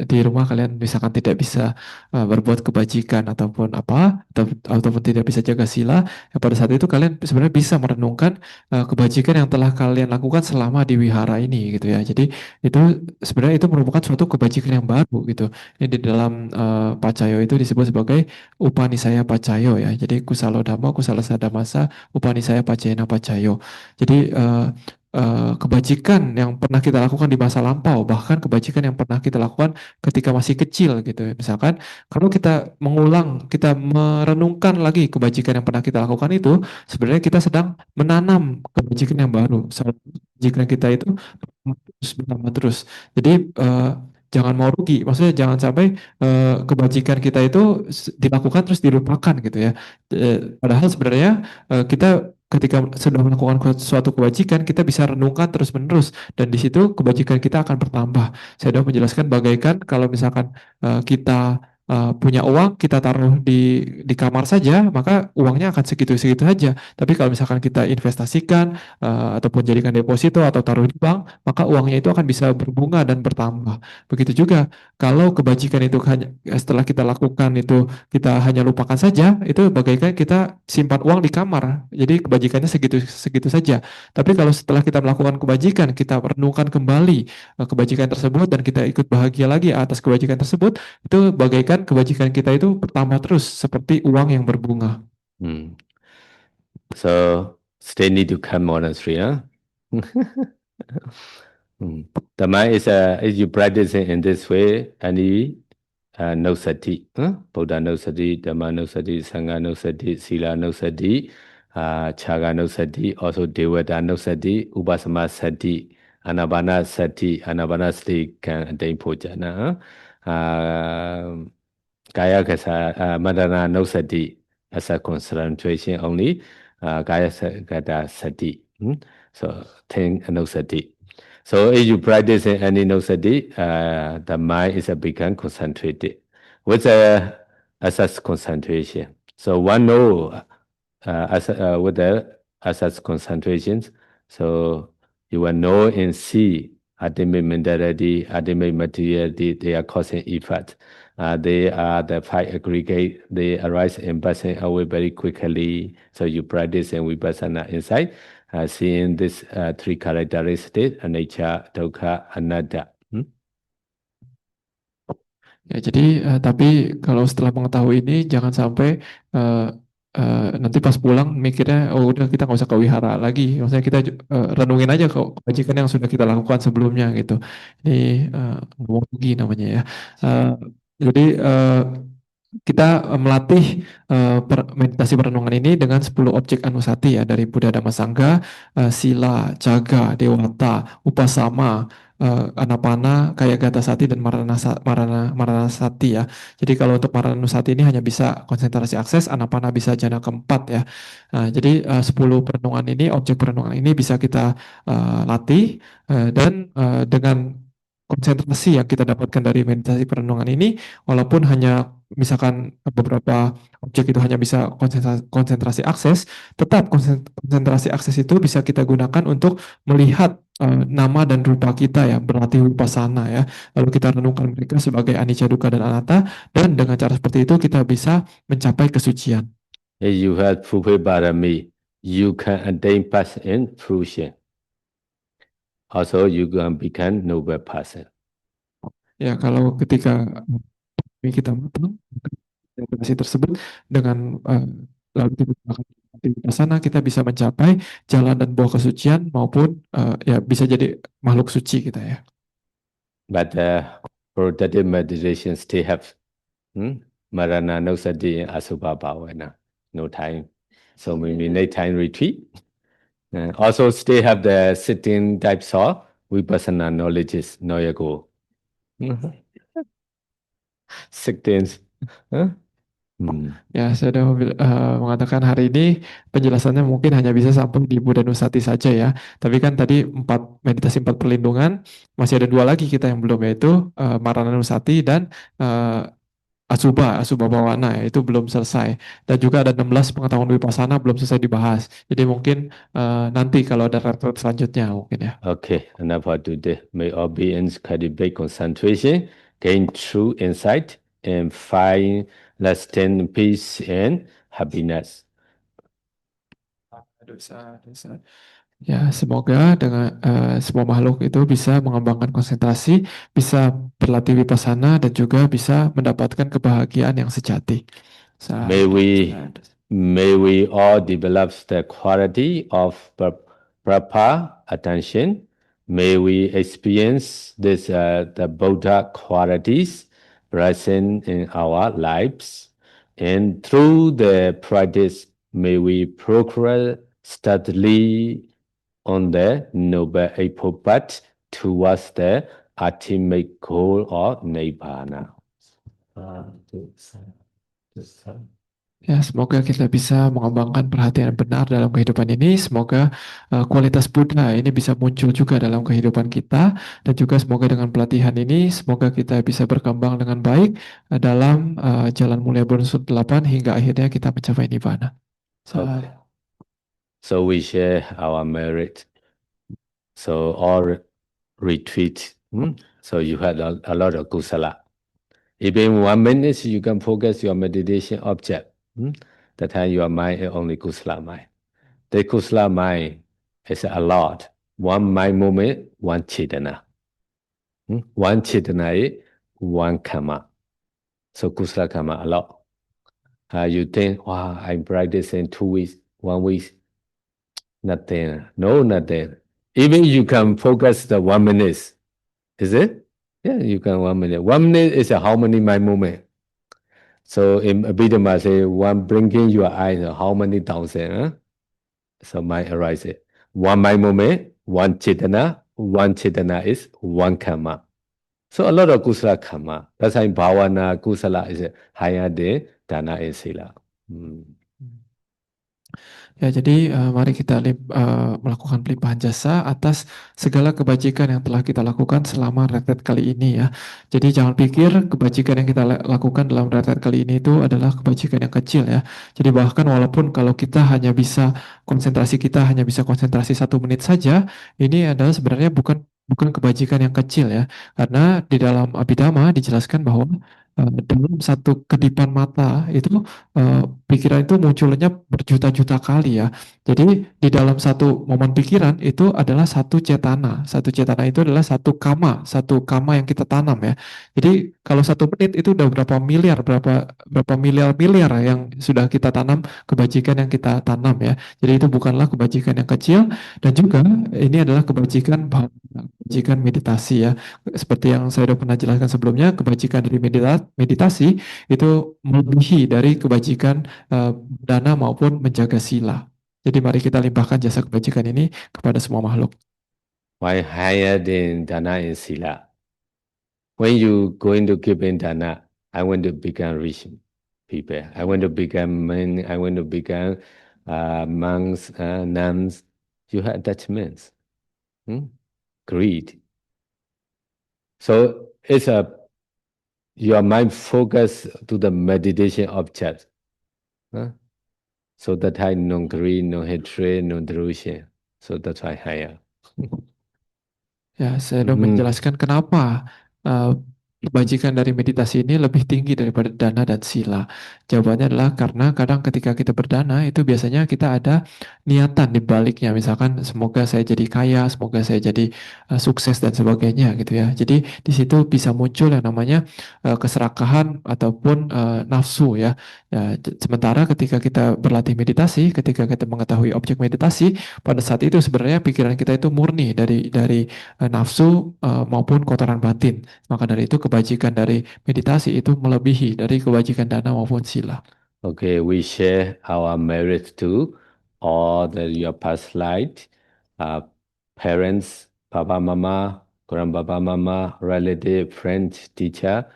di rumah kalian misalkan tidak bisa berbuat kebajikan ataupun ataupun tidak bisa jaga sila, ya pada saat itu kalian sebenarnya bisa merenungkan kebajikan yang telah kalian lakukan selama di wihara ini gitu ya. Jadi itu sebenarnya itu merupakan suatu kebajikan yang baru gitu. Ini di dalam Pacayo itu disebut sebagai Upanisaya Pacayo ya. Jadi kusalo dhamma, kusala sadamasa, Upanisaya Pacayana Pacayo. Jadi kebajikan yang pernah kita lakukan di masa lampau, bahkan kebajikan yang pernah kita lakukan ketika masih kecil gitu. Misalkan kalau kita kita merenungkan lagi kebajikan yang pernah kita lakukan itu, sebenarnya kita sedang menanam kebajikan yang baru. Kebajikan kita itu bertambah terus. Jadi jangan mau rugi, maksudnya jangan sampai kebajikan kita itu dilakukan terus dilupakan gitu ya. Padahal sebenarnya kita ketika sudah melakukan suatu kebajikan, kita bisa renungkan terus-menerus dan di situ kebajikan kita akan bertambah. Saya sudah menjelaskan bagaikan kalau misalkan kita punya uang, kita taruh di kamar saja, maka uangnya akan segitu-segitu saja. Tapi kalau misalkan kita investasikan ataupun jadikan deposito atau taruh di bank, maka uangnya itu akan bisa berbunga dan bertambah. Begitu juga kalau kebajikan itu hanya setelah kita lakukan itu kita hanya lupakan saja, itu bagaikan kita simpan uang di kamar. Jadi kebajikannya segitu saja. Tapi kalau setelah kita melakukan kebajikan, kita renungkan kembali kebajikan tersebut dan kita ikut bahagia lagi atas kebajikan tersebut, itu bagaikan kebajikan kita itu bertambah terus seperti uang yang berbunga. So still need to come monastery, huh? The mind is if you practice in this way, any no sati, Buddha no sati, Dhamma no sati, Sangha no sati, Sila no sati, Chaga no sati, also Devata no sati, Upasama sati, Anapana sati can attain pojana. Kaya kasa Madana no sati as a concentration only, Kaya gata sati. So 10 no sati. So if you practice any no sati, the mind is become concentrated with assess concentration. So one no with the assess concentrations. So you will know and see ultimate mentality, ultimate materiality, they are causing effect. They are the 5 aggregate, they arise and passing away very quickly. So you practice and vipassana inside, seeing these 3 characteristics, anicca, dukkha, anatta. Ya, jadi tapi kalau setelah mengetahui ini jangan sampai nanti pas pulang mikirnya oh udah kita nggak usah ke wihara lagi, maksudnya kita renungin aja kebajikan yang sudah kita lakukan sebelumnya gitu. Ini ngomong lagi namanya ya. Jadi kita melatih meditasi perenungan ini dengan 10 objek anusati ya dari Buddha Dhamma Sangha, sila, jaga, dewata, upasama, anapana, kaya gata sati dan marana sati ya. Jadi kalau untuk maranusati ini hanya bisa konsentrasi akses, anapana bisa jana keempat ya. Nah, jadi 10 perenungan ini, objek perenungan ini bisa kita latih dan dengan konsentrasi yang kita dapatkan dari meditasi perenungan ini, walaupun hanya misalkan beberapa objek itu hanya bisa konsentrasi akses, tetap konsentrasi akses itu bisa kita gunakan untuk melihat nama dan rupa kita ya, berlatih vipassana ya. Lalu kita renungkan mereka sebagai anicca, dukkha, dan anatta, dan dengan cara seperti itu kita bisa mencapai kesucian. If you have fulfilled parami, you can attain pass in fruition. also you can become noble person. Ya, kalau ketika kita matang, meditasi tersebut dengan lalu kita melakukan vipassana, kita bisa mencapai jalan dan buah kesucian maupun ya bisa jadi makhluk suci kita ya. But productive meditation still have Marana Nosati and Asubha Bhavana. No time. So maybe nighttime retreat. Also still have the sitting type of Vipassana knowledge is no go. Sitting. Huh? Ya, saya sudah mengatakan hari ini penjelasannya mungkin hanya bisa sampai di Buddha Nusati saja ya. Tapi kan tadi meditasi 4 perlindungan, masih ada 2 lagi kita yang belum, yaitu Marana Nusati dan Asubha Bhawana, itu belum selesai. Dan juga ada 16 pengetahuan Vipassana belum selesai dibahas. Jadi mungkin nanti kalau ada retret selanjutnya mungkin ya. Okay, enough for today. May all beings cultivate concentration, gain true insight, and find lasting peace and happiness. Ya, semoga dengan semua makhluk itu bisa mengembangkan konsentrasi, bisa berlatih vipassana, dan juga bisa mendapatkan kebahagiaan yang sejati. May we all develop the quality of proper attention. May we experience this the Buddha qualities present in our lives, and through the practice, may we progress steadily on the noble eightfold path towards the ultimate goal of Nibbana. Ya, semoga kita bisa mengembangkan perhatian yang benar dalam kehidupan ini. Semoga kualitas Buddha ini bisa muncul juga dalam kehidupan kita. Dan juga semoga dengan pelatihan ini, semoga kita bisa berkembang dengan baik dalam jalan mulia berunsur 8 hingga akhirnya kita mencapai Nibbana. So we share our merit. So all retreat. So you had a lot of kusala. Even 1 minute, you can focus your meditation object. That time your mind is only kusala mind. The kusala mind is a lot. 1 mind moment, 1 chitana. 1 chitana is 1 karma. So kusala karma a lot. You think, wow, I'm practicing 2 weeks, 1 week, nothing. No, nothing. Even you can focus the 1 minute. Is it? Yeah, you can 1 minute. 1 minute is how many mind moment? So in Abhidhamma say, one blinking your eyes, how many thousand? Huh? So mind arises. 1 mind moment, 1 chitana. 1 chitana is 1 karma. So a lot of kusala karma. That's why bhavana kusala is higher than dana and sila. Ya, jadi mari kita melakukan pelimpahan jasa atas segala kebajikan yang telah kita lakukan selama retret kali ini ya. Jadi jangan pikir kebajikan yang kita lakukan dalam retret kali ini itu adalah kebajikan yang kecil ya. Jadi bahkan walaupun kalau kita hanya bisa konsentrasi 1 menit saja, ini adalah sebenarnya bukan kebajikan yang kecil ya. Karena di dalam Abhidhamma dijelaskan bahwa dalam satu kedipan mata itu pikiran itu munculnya berjuta-juta kali ya. Jadi di dalam satu momen pikiran itu adalah satu cetana. Satu cetana itu adalah satu kama yang kita tanam ya. Jadi kalau 1 menit itu udah berapa miliar yang sudah kita tanam, kebajikan yang kita tanam ya. Jadi itu bukanlah kebajikan yang kecil, dan juga ini adalah kebajikan meditasi ya. Seperti yang saya sudah pernah jelaskan sebelumnya, kebajikan dari meditasi itu melebihi dari kebajikan dana maupun menjaga sila. Jadi mari kita limpahkan jasa kebajikan ini kepada semua makhluk. Why higher than dana and sila? When you going to give in dana, I want to become rich people. I want to become men. I want to become monks, nuns. You have attachments, greed. So it's your mind focus to the meditation object. So that I no greed, no hatred, no delusion. So that's why higher. Ya, saya sudah menjelaskan kenapa kebajikan dari meditasi ini lebih tinggi daripada dana dan sila? Jawabannya adalah karena kadang ketika kita berdana itu biasanya kita ada niatan di baliknya. Misalkan semoga saya jadi kaya, semoga saya jadi sukses dan sebagainya gitu ya. Jadi di situ bisa muncul yang namanya keserakahan ataupun nafsu ya. Ya, sementara ketika kita berlatih meditasi, ketika kita mengetahui objek meditasi, pada saat itu sebenarnya pikiran kita itu murni dari nafsu maupun kotoran batin. Maka dari itu kebajikan dari meditasi itu melebihi dari kebajikan dana maupun sila. Okay, we share our merit to all your past life, parents, Papa, Mama, Grandpapa, Mama, relative, friend, teacher.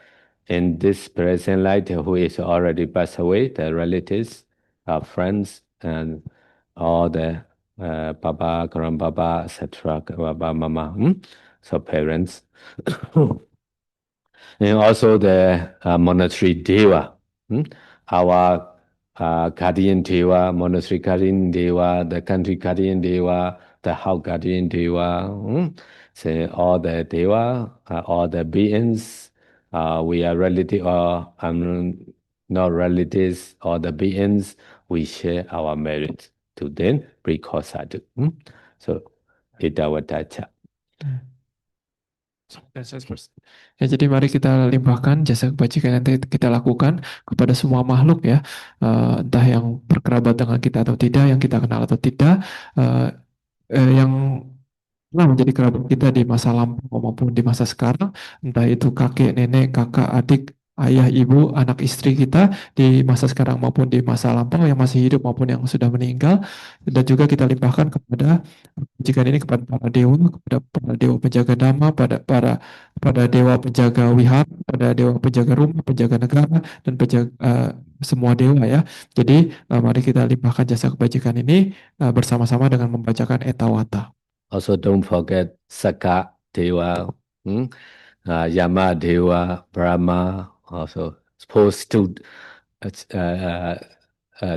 In this present life, who is already passed away, the relatives, friends, and all the Papa, Grandpapa, etc., Papa, Mama, so parents. And also the monastery Deva, our guardian Deva, monastery guardian Deva, the country guardian Deva, the house guardian Deva, so all the Deva, all the beings, we are relative or not relatives, all the beings, we share our merit to them because sadhu. So, Idawatacha. Ya, jadi mari kita limpahkan jasa kebajikan yang kita lakukan kepada semua makhluk ya, entah yang berkerabat dengan kita atau tidak, yang kita kenal atau tidak, yang pernah menjadi kerabat kita di masa lampau maupun di masa sekarang, entah itu kakek, nenek, kakak, adik, ayah, ibu, anak istri kita di masa sekarang maupun di masa lampau yang masih hidup maupun yang sudah meninggal, dan juga kita limpahkan kepada jika ini kepada para dewa, kepada para dewa penjaga dhamma, pada dewa penjaga wihara, pada dewa penjaga rumah, penjaga negara, dan penjaga semua dewa ya. Jadi mari kita limpahkan jasa kebajikan ini bersama-sama dengan membacakan Etawata. Also, don't forget Saka Deva, Yama Deva, Brahma, also supposed to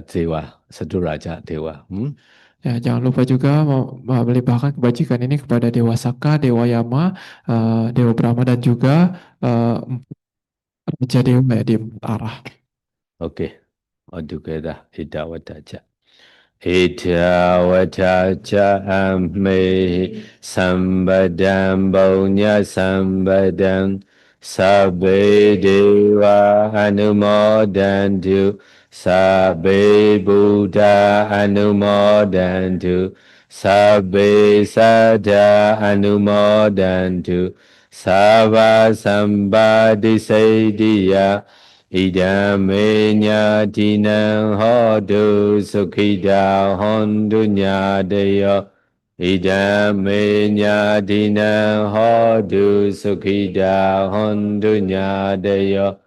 Deva, Saduraja Deva. Ya, jangan lupa juga melimpahkan kebajikan ini kepada Dewa Saka, Dewa Yama, Dewa Brahma, dan juga Raja Dewa ya, di empat arah. Okay, all together, Idawataja. Itawataja ame sambadam baunya sambadam sabbe dewa anumodantu sabbe buddha anumodantu sabbe sada anumodantu sabba sambadi saidiya Idame dinam hodu sukhida hondu nyadeyo. Idame dinam hodu sukhida hondu nyadeyo.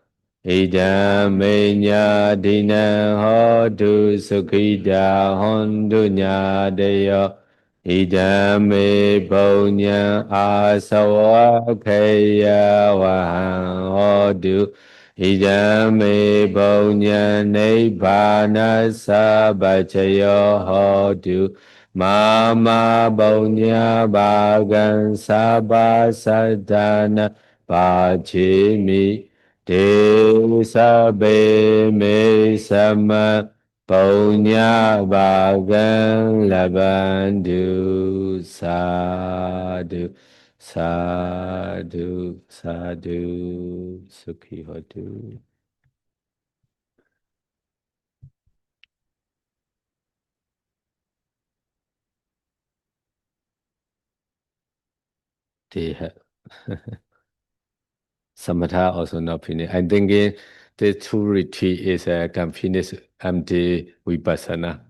Idame dinam hodu sukhida hondu nyadeyo. Idame bonya asawakaya wahan hodu. Idame bonya nibbana sabacayo hodu. Mama bonya bagan sabasadana pachimi. Te sabe me sama bonya bagan labandu sadhu. Sadhu, sadhu, sukhi hotu. Samatha also not finished. I'm thinking the two retreat is can finish empty vipassana.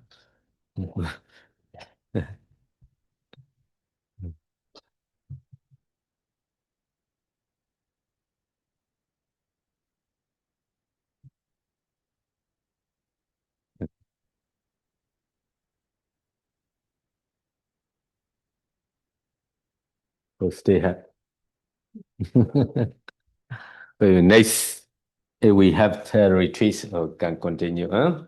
So stay happy. Next, if we have retreat, so can continue. Huh?